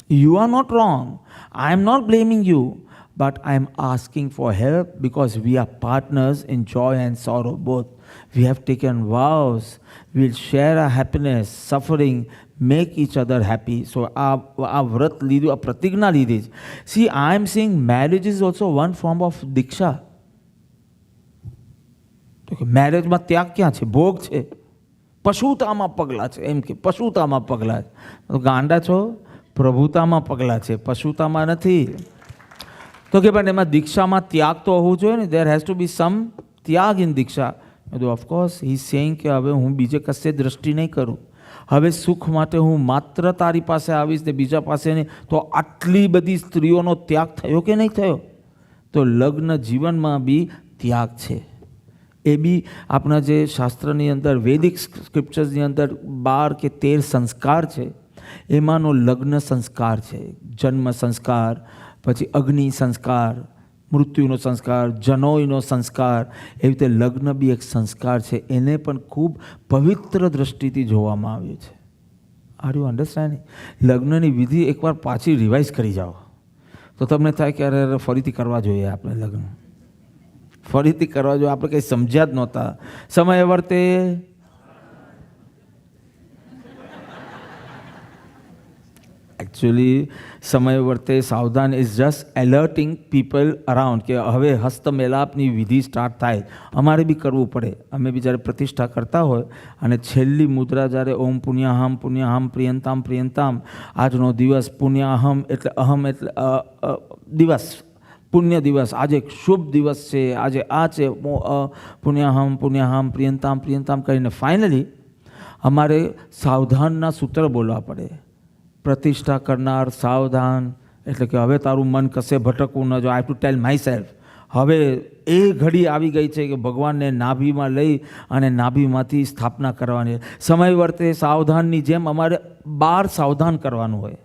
You are not wrong. I am not blaming you, but I am asking for help because we are partners in joy and sorrow both. We have taken vows. We'll share our happiness, suffering, make each other happy. So our vrat લીધું, આ પ્રતિજ્ઞા લીધી. See, I am saying marriage is also one form of diksha. મેરેજમાં ત્યાગ ક્યાં છે? ભોગ છે. પશુતામાં પગલા છે, એમ કે પશુતામાં પગલા છે. ગાંડા છો? પ્રભુતામાં પગલા છે, પશુતામાં નથી. તો કે પણ એમાં દીક્ષામાં ત્યાગ તો હોવું જોઈએ ને. There has to be some ત્યાગ in Diksha. Of course, he is saying કે હવે હું બીજે કશે દ્રષ્ટિ નહીં કરું. હવે સુખ માટે હું માત્ર તારી પાસે આવીશ ને બીજા પાસે નહીં. તો આટલી બધી સ્ત્રીઓનો ત્યાગ થયો કે નહીં થયો? તો લગ્ન જીવનમાં બી ત્યાગ છે. એ બી આપણા જે શાસ્ત્રની અંદર વૈદિક સ્ક્રિપ્ચર્સની અંદર 12 કે 13 સંસ્કાર છે, એમાંનો લગ્ન સંસ્કાર છે. જન્મ સંસ્કાર, પછી અગ્નિ સંસ્કાર, મૃત્યુનો સંસ્કાર, જનોઈનો સંસ્કાર. એવી રીતે લગ્ન બી એક સંસ્કાર છે. એને પણ ખૂબ પવિત્ર દ્રષ્ટિથી જોવામાં આવ્યું છે. Are you understanding? લગ્નની વિધિ એકવાર પાછી રિવાઇઝ કરી જાઓ તો તમને થાય કે અરે ફરીથી કરવા જોઈએ આપણે લગ્ન. ફરીથી કરવા જોઈએ. આપણે કંઈ સમજ્યા જ નહોતા. સમય વર્તે એકચ્યુઅલી સમય વર્તે સાવધાન ઇઝ જસ્ટ એલર્ટિંગ પીપલ અરાઉન્ડ કે હવે હસ્તમેલાપની વિધિ સ્ટાર્ટ થાય. અમારે બી કરવું પડે. અમે બી જ્યારે પ્રતિષ્ઠા કરતા હોય અને છેલ્લી મુદ્રા જ્યારે ઓમ પુણ્યાહમ પ્રિયંતામ પ્રિયંતામ, આજનો દિવસ પુણ્યાહમ એટલે અહમ એટલે દિવસ, પુણ્ય દિવસ, આજે એક શુભ દિવસ છે, આજે આ છે, પુણ્યાહમ પ્રિયંતામ પ્રિયંતામ કરીને ફાઇનલી અમારે સાવધાનના સૂત્ર બોલવા પડે. પ્રતિષ્ઠા કરનાર સાવધાન, એટલે કે હવે તારું મન કશે ભટકવું ન જોઈએ. આઈ ટુ ટેલ માય સેલ્ફ, હવે એ ઘડી આવી ગઈ છે કે ભગવાનને નાભીમાં લઈ અને નાભીમાંથી સ્થાપના કરવાની. સમય વર્તે સાવધાનની જેમ અમારે 12 સાવધાન કરવાનું હોય.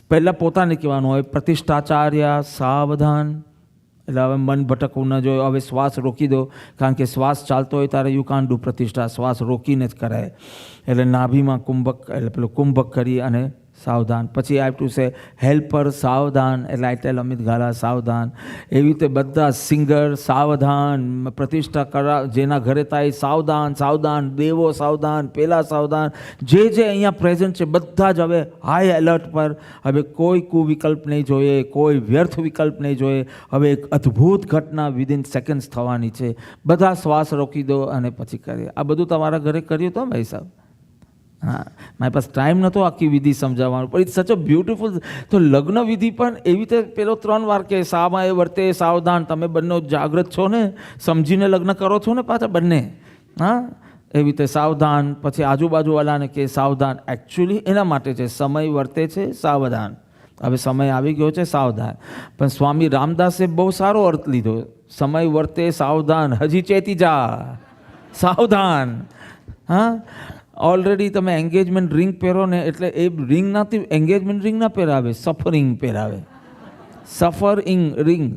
પહેલાં પોતાને કહેવાનું હોય પ્રતિષ્ઠાચાર્ય સાવધાન, એટલે હવે મન ભટકવું ન જોઈએ. હવે શ્વાસ રોકી દો, કારણ કે શ્વાસ ચાલતો હોય ત્યારે યુ કાન્ટ ડુ પ્રતિષ્ઠા, શ્વાસ રોકીને જ કરાય. એટલે નાભીમાં કુંભક, એટલે પેલું કુંભક કરી અને સાવધાન. પછી I have to say helper સાવધાન, એટલે આઈ ટેલ અમિત ગાલા સાવધાન. એવી રીતે બધા સિંગર સાવધાન, પ્રતિષ્ઠા કરા જેના ઘરે થાય સાવધાન સાવધાન, દેવો સાવધાન, પેલા સાવધાન, જે અહીંયા પ્રેઝન્ટ છે બધા જ હવે હાઈ એલર્ટ પર. હવે કોઈ કુવિકલ્પ નહીં જોઈએ, કોઈ વ્યર્થ વિકલ્પ નહીં જોઈએ. હવે એક અદ્ભુત ઘટના વિધિન સેકન્ડ્સ થવાની છે. બધા શ્વાસ રોકી દો અને પછી કરીએ. આ બધું તમારા ઘરે કર્યું તો ભાઈ સાહેબ? હા, મારી પાસે ટાઈમ નહોતો આખી વિધિ સમજાવવાનો, પણ ઇટ્સ સચ અ બ્યુટિફુલ. તો લગ્ન વિધિ પણ એવી રીતે પેલો 3 વાર કે સામાએ વર્તે સાવધાન. તમે બંને જાગૃત છો ને, સમજીને લગ્ન કરો છો ને પાછા બંને. હા, એવી રીતે સાવધાન. પછી આજુબાજુવાળાને કે સાવધાન. એકચ્યુઅલી એના માટે છે, સમય વર્તે છે સાવધાન. હવે સમય આવી ગયો છે સાવધાન. પણ સ્વામી રામદાસે બહુ સારો અર્થ લીધો. સમય વર્તે સાવધાન, હજી ચેતી જા સાવધાન. હા, ઓલરેડી તમે એન્ગેજમેન્ટ રિંગ પહેરો ને, એટલે એ રિંગ નથી, એન્ગેજમેન્ટ રિંગ ના પહેરાવે, સફરિંગ પહેરાવે. સફરિંગ રિંગ,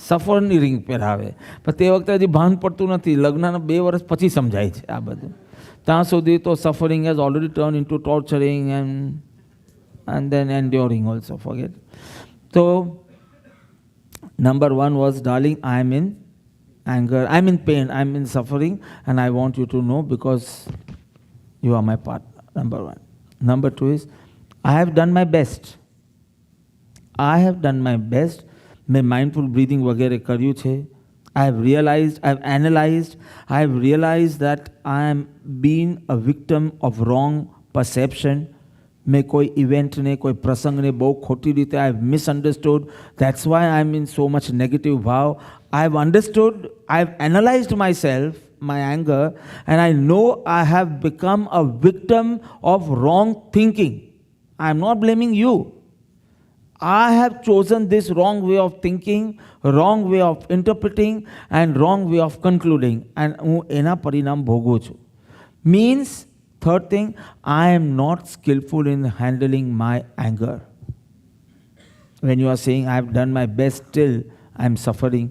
સફરની રિંગ પહેરાવે. પણ તે વખતે હજી ભાન પડતું નથી. લગ્નના 2 વર્ષ પછી સમજાય છે આ બધું. ત્યાં સુધી તો suffering has already turn into torturing and then enduring also, forget. So number 1 was, darling, I am in anger, I am in pain, I am in suffering, and I want you to know because you are my partner. Number 1. Number 2 is, I have done my best. I have done my best. મેં mindful breathing વગેરે કર્યું છે. I have realized, I have analyzed, I have realized that I am being a victim of wrong perception. મેં કોઈ ઇવેન્ટને, કોઈ પ્રસંગને બહુ ખોટી રીતે I have misunderstood. That's why I am in so much negative ભાવ. I have understood, I have analysed myself, my anger, and I know I have become a victim of wrong thinking. I am not blaming you. I have chosen this wrong way of thinking, wrong way of interpreting, and wrong way of concluding. And હું એના પરિણામ ભોગવું છું. Means, third thing, I am not skillful in handling my anger. When you are saying I have done my best, still I am suffering,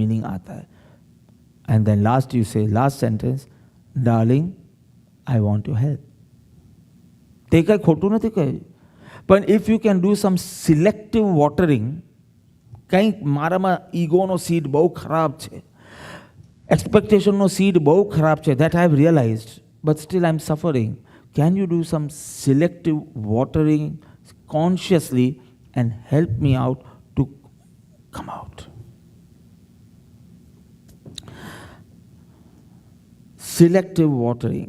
meaning आता है. And then last you say, last sentence, darling, I want your help. તે કંઈ ખોટું નથી કહ્યું. પણ if you can do some selective watering, કંઈક મારામાં ઈગોનો સીડ બહુ ખરાબ છે, એક્સપેક્ટેશનનો સીડ બહુ ખરાબ છે, that I have realized, but still I am suffering. Can you do some selective watering consciously and help me out to come out? Selective watering,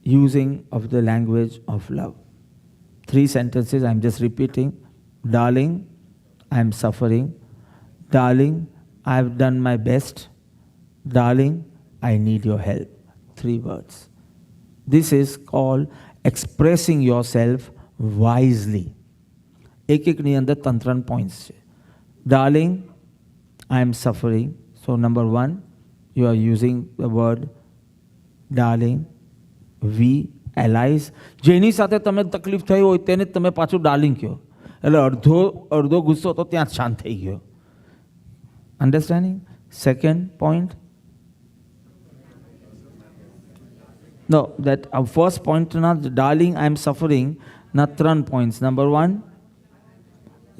using of the language of love. 3 sentences I am just repeating. Darling, I am suffering. Darling, I have done my best. Darling, I need your help. 3 words. This is called expressing yourself wisely. એક-એકની અંદર 3 points છે. Darling, I am suffering. So number 1, you are using the word darling, we, allies. જેની સાથે તમે તકલીફ થઈ હોય તેને તમે પાછું ડાર્લિંગ કહો, એટલે અડધો ગુસ્સો તો ત્યાં જ શાંત થઈ ગયો. Understanding? Second point, no, that our first point, not darling, I am suffering, not 3 points. Number 1,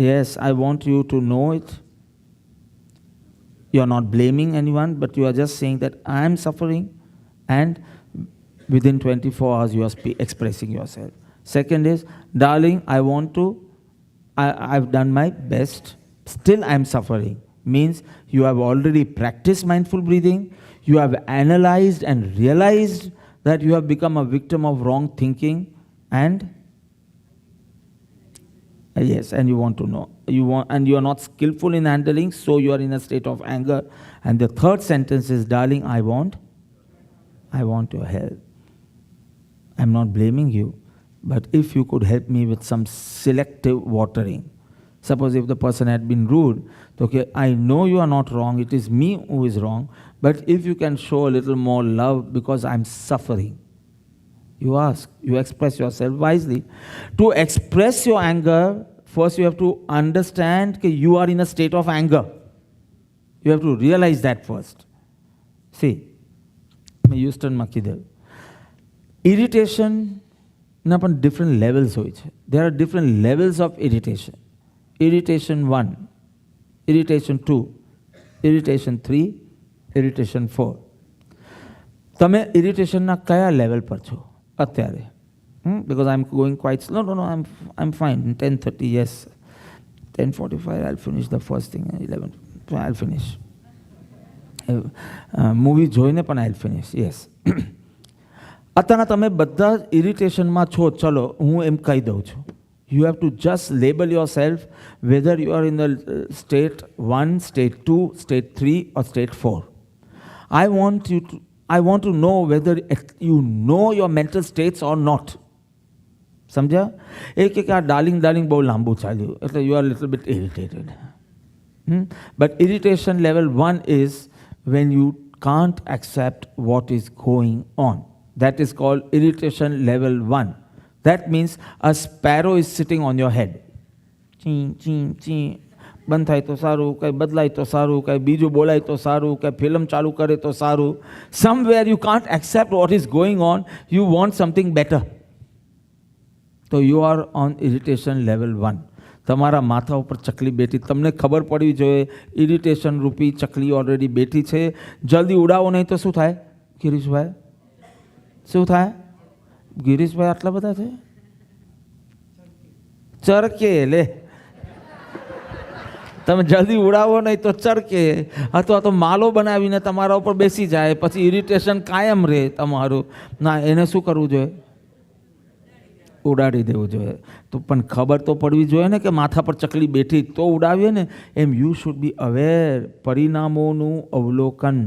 yes, I want you to know it. You are not blaming anyone, but you are just saying that I am suffering, and within 24 hours you are expressing yourself. Second is, darling, I want to, I've done my best, still I am suffering. Means you have already practiced mindful breathing, you have analyzed and realized that you have become a victim of wrong thinking, and yes, and you want to know. And you are not skillful in handling, so you are in a state of anger. And the third sentence is, darling, I want your help. I'm not blaming you, but if you could help me with some selective watering. Suppose if the person had been rude, okay, I know you are not wrong, it is me who is wrong, but if you can show a little more love because I'm suffering. You ask, you express yourself wisely. To express your anger, first you have to understand that you are in a state of anger. You have to realize that first. See, મેં હ્યુસ્ટનમાં કીધેલું, irritation એના પણ different levels હોય છે. There are different levels of irritation. Irritation 1, irritation 2, irritation 3, irritation 4. તમે ઇરિટેશનના કયા level પર છો અત્યારે? Because I'm going quite slow. No, I'm fine. 10:30, yes. 10:45, I'll finish the first thing. 11, I'll finish. Movie જોઈને પણ I'll finish, yes. અત્યારના તમે બધા ઇરિટેશનમાં છો. ચલો હું એમ કહી દઉં છું. You have to just label yourself whether you are in the state 1, state 2, state 3 or state 4. I want to know whether you know your mental states or not. સમજ્યા? એક આ ડાર્લિંગ બહુ લાંબુ ચાલ્યું એટલે you are little bit irritated. But irritation level 1 is when you can't accept what is going on. That is called irritation level 1. That means a sparrow is sitting on your head. ચી ચી ચી, બંધ થાય તો સારું, કંઈ બદલાય તો સારું, કંઈ બીજું બોલાય તો સારું, કંઈ ફિલ્મ ચાલુ કરે તો સારું. Somewhere you can't accept what is going on. You want something better. So you are on irritation level 1. તમારા માથા ઉપર ચકલી બેઠી, તમને ખબર પડવી જોઈએ ઇરિટેશન રૂપી ચકલી ઓલરેડી બેઠી છે. જલ્દી ઉડાવો નહીં તો શું થાય? ગિરીશભાઈ શું થાય? ગિરીશભાઈ આટલા બધા છે? ચરકે લે. તમે જલ્દી ઉડાવો નહીં તો ચરકે, અથવા તો માલો બનાવીને તમારા ઉપર બેસી જાય, પછી ઇરિટેશન કાયમ રહે તમારું. ના, એને શું કરવું જોઈએ? ઉડાડી દેવું જોઈએ. તો પણ ખબર તો પડવી જોઈએ ને કે માથા પર ચકલી બેઠી તો ઉડાવીએ ને. એમ યુ શુડ બી અવેર પરિણામોનું અવલોકન.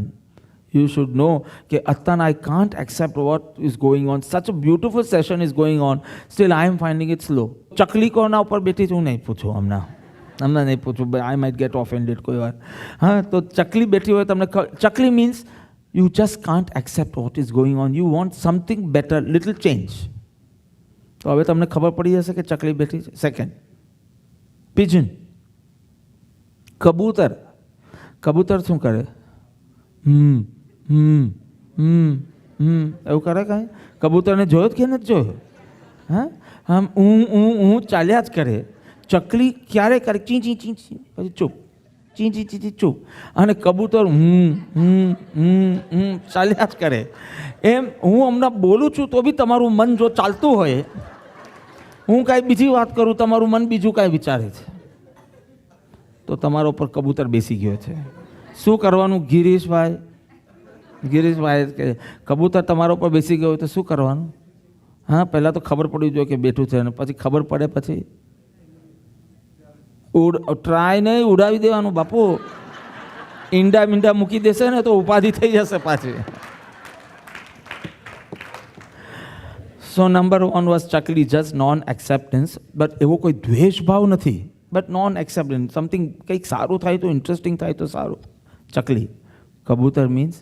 You should know કે અત્યારના I can't accept what is going on. Such a beautiful session is going on. Still I am finding it slow. ચકલી કોના ઉપર બેઠી છે હું નહીં પૂછું હમણાં નહીં પૂછું. I might get offended કોઈ વાર. હા, તો ચકલી બેઠી હોય તમને ચકલી means you just can't accept what is going on. You want something better, little change. તો હવે તમને ખબર પડી જશે કે ચકલી બેઠી છે. સેકન્ડ, પિજન, કબૂતર શું કરે? એવું કરે કાંઈ? કબૂતરને જોયો જ કે નથી જોયો? હા, આમ હું ચાલ્યા જ કરે. ચકલી ક્યારે કરે? ચી ચી ચી ચી, પછી ચૂપ, ચી ચી ચી ચી ચૂપ. અને કબૂતર ચાલ્યા જ કરે. એમ હું હમણાં બોલું છું તો બી તમારું મન જો ચાલતું હોય, હું કાંઈ બીજી વાત કરું, તમારું મન બીજું કાંઈ વિચારે છે, તો તમારા ઉપર કબૂતર બેસી ગયો છે. શું કરવાનું ગિરીશભાઈ? કે કબૂતર તમારા ઉપર બેસી ગયો તો શું કરવાનું? હા, પહેલાં તો ખબર પડવી જોઈએ કે બેઠું છે, અને પછી ખબર પડે પછી ટ્રાય નહીં, ઉડાવી દેવાનું બાપુ. ઈંડા મૂકી દેશે ને તો ઉપાધિ થઈ જશે પાછી. સો નંબર 1 વોઝ ચકલી, જસ્ટ નોન એક્સેપ્ટન્સ. બટ એવો કોઈ દ્વેષ ભાવ નથી, બટ નોન એક્સેપ્ટન્સ. સમથિંગ કંઈક સારું થાય તો, ઇન્ટરેસ્ટિંગ થાય તો સારું. ચકલી. કબૂતર મીન્સ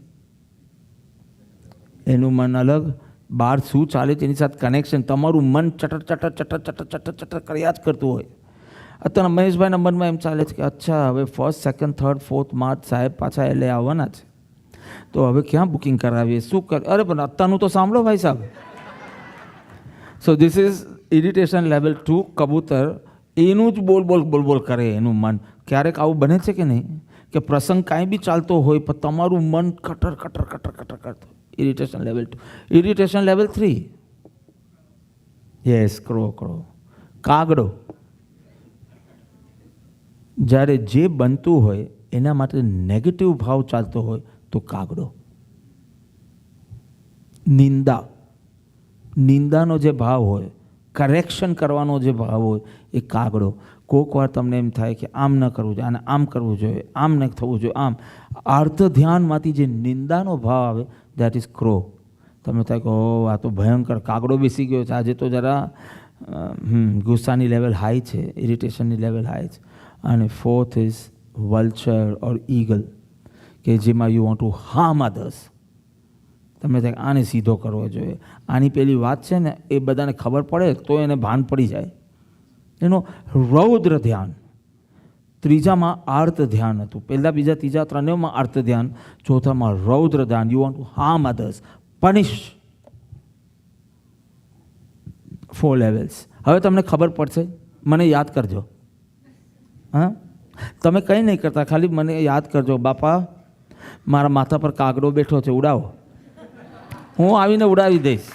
એનું મન અલગ, બહાર શું ચાલે તેની સાથે કનેક્શન. તમારું મન ચટર કર્યા જ કરતું હોય. અત્યારે મહેશભાઈના મનમાં એમ ચાલે છે કે અચ્છા હવે 1st, 2nd, 3rd, 4th March સાહેબ પાછા એટલે આવવાના છે, તો હવે ક્યાં બુકિંગ કરાવીએ, શું કરે? અરે પણ અત્યારનું તો સાંભળો ભાઈ સાહેબ. So this is irritation level 2. કબૂતર એનું જ બોલ કરે એનું મન. ક્યારેક આવું બને છે કે નહીં કે પ્રસંગ કાંઈ બી ચાલતો હોય પણ તમારું મન કટર કરતો. Irritation level 2. Irritation level 3, yes, crow. કાગડો. જ્યારે જે બનતું હોય એના માટે નેગેટિવ ભાવ ચાલતો હોય તો કાગડો. નિંદાનો જે ભાવ હોય, કરેક્શન કરવાનો જે ભાવ હોય એ કાગડો. કોઈક વાર તમને એમ થાય કે આમ ન કરવું જોઈએ, અને આમ કરવું જોઈએ, આમ ન થવું જોઈએ, આમ. અર્ધ ધ્યાનમાંથી જે નિંદાનો ભાવ આવે દેટ ઇઝ ક્રો. તમને થાય કે ઓ આ તો ભયંકર કાગડો બેસી ગયો છે આજે, તો જરા ગુસ્સાની લેવલ હાઈ છે, ઇરિટેશનની લેવલ હાઈ છે. અને 4th is vulture or eagle, કે જેમાં you want to harm others. તમને થાય આને સીધો કરવો જોઈએ, આની પેલી વાત છે ને એ બધાને ખબર પડે તો એને ભાન પડી જાય. એનો રૌદ્ર ધ્યાન. 3જામાં આર્ત ધ્યાન હતું, પહેલાં, બીજા, ત્રીજા, 3માં આર્ત ધ્યાન, 4થામાં રૌદ્ર ધ્યાન. You want to harm others, પનિશ. 4 levels. હવે તમને ખબર પડશે, મને યાદ કરજો. હા, તમે કંઈ નહીં કરતા, ખાલી મને યાદ કરજો, બાપા મારા માથા પર કાગડો બેઠો છે, ઉડાવો, હું આવીને ઉડાવી દઈશ.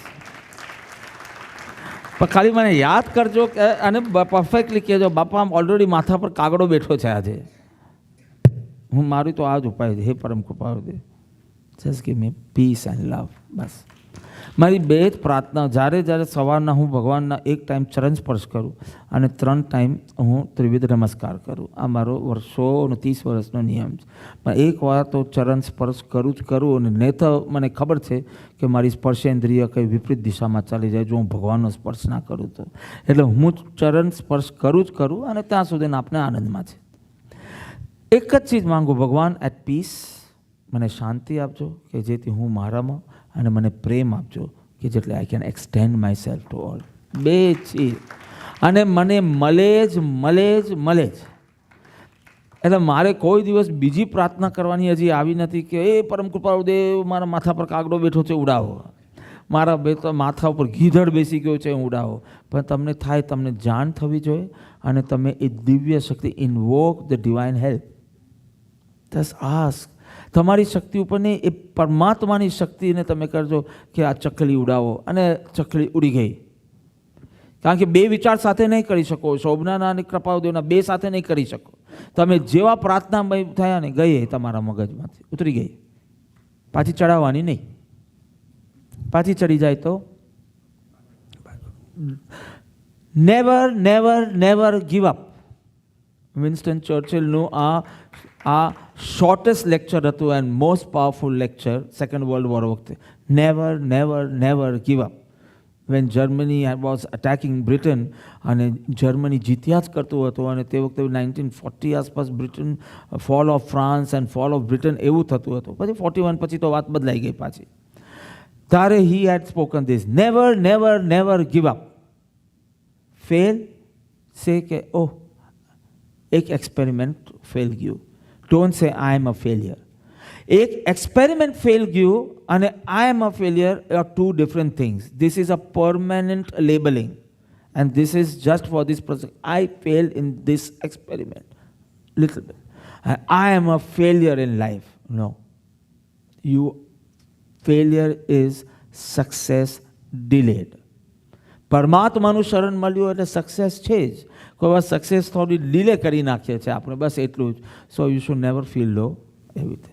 પણ ખાલી મને યાદ કરજો અને પરફેક્ટલી કહેજો, બાપા આમ ઓલરેડી માથા પર કાગડો બેઠો છે આજે. હું મારું તો આ જ ઉપાય છે, હે પરમ કૃપાળુ, just give me peace and love. બસ મારી બે જ પ્રાર્થના, જ્યારે સવારના હું ભગવાનના એક ટાઈમ ચરણ સ્પર્શ કરું અને 3 ટાઈમ હું ત્રિવિધ નમસ્કાર કરું. આ મારો વર્ષોનો 30 વર્ષનો નિયમ છે. પણ એક વાર તો ચરણ સ્પર્શ કરું જ કરું, અને નહીં તો મને ખબર છે કે મારી સ્પર્શેન્દ્રિય કંઈ વિપરીત દિશામાં ચાલી જાય જો હું ભગવાનનો સ્પર્શ ના કરું તો. એટલે હું ચરણ સ્પર્શ કરું જ કરું, અને ત્યાં સુધીને આપણે આનંદમાં છે. એક જ ચીજ માંગુ, ભગવાન એટ પીસ, મને શાંતિ આપજો કે જેથી હું મારામાં, અને મને પ્રેમ આપજો કે જેટલે I can extend myself to all. બે ચીજ, અને મને મળે જ. એટલે મારે કોઈ દિવસ બીજી પ્રાર્થના કરવાની હજી આવી નથી કે એ પરમ કૃપાળુ દેવ મારા માથા પર કાગડો બેઠો છે, ઉડાવો, મારા માથા ઉપર ગીધડ બેસી ગયો છે, ઉડાવો. પણ તમને થાય, તમને જાણ થવી જોઈએ, અને તમે એ દિવ્ય શક્તિ, invoke the divine help. Just ask, તમારી શક્તિ ઉપર નહીં, એ પરમાત્માની શક્તિને તમે કરજો કે આ ચકલી ઉડાવો, અને ચકલી ઉડી ગઈ. કારણ કે બે વિચાર સાથે નહીં કરી શકો, શોભનાના અને કૃપાળુદેવના બે સાથે નહીં કરી શકો. તમે જેવા પ્રાર્થનામય થયા ને, ગઈ તમારા મગજમાંથી ઉતરી ગઈ, પાછી ચડાવવાની નહીં. પાછી ચડી જાય તો નેવર ગીવ અપ. વિન્સ્ટન ચર્ચિલનું આ શોર્ટેસ્ટ લેક્ચર હતું and most powerful lecture second world war વખતે. Never give up. When Germany was attacking Britain, અને જર્મની જીત્યા જ કરતું હતું, અને તે વખતે 1940 આસપાસ Britain, fall of France and fall of Britain એવું થતું હતું. પછી 41 પછી તો વાત બદલાઈ ગઈ પાછી. ત્યારે he had spoken this, never give up. Fail say કે ઓહ એક એક્સપેરિમેન્ટ ફેલ ગયું. Don't say I am a failure. એક એક્સપેરિમેન્ટ ફેલ ગયું અને I am a failure are two different things. This is a permanent labelling, and this is just for this process. I fail in this experiment little bit. I am a failure in life. No, failure is success delayed. પરમાત્માનું શરણ મળ્યું એટલે success છે જ. કોઈ વાર success થોડી delay કરી નાખીએ છીએ આપણે, બસ એટલું જ. So you should never feel low એવી રીતે.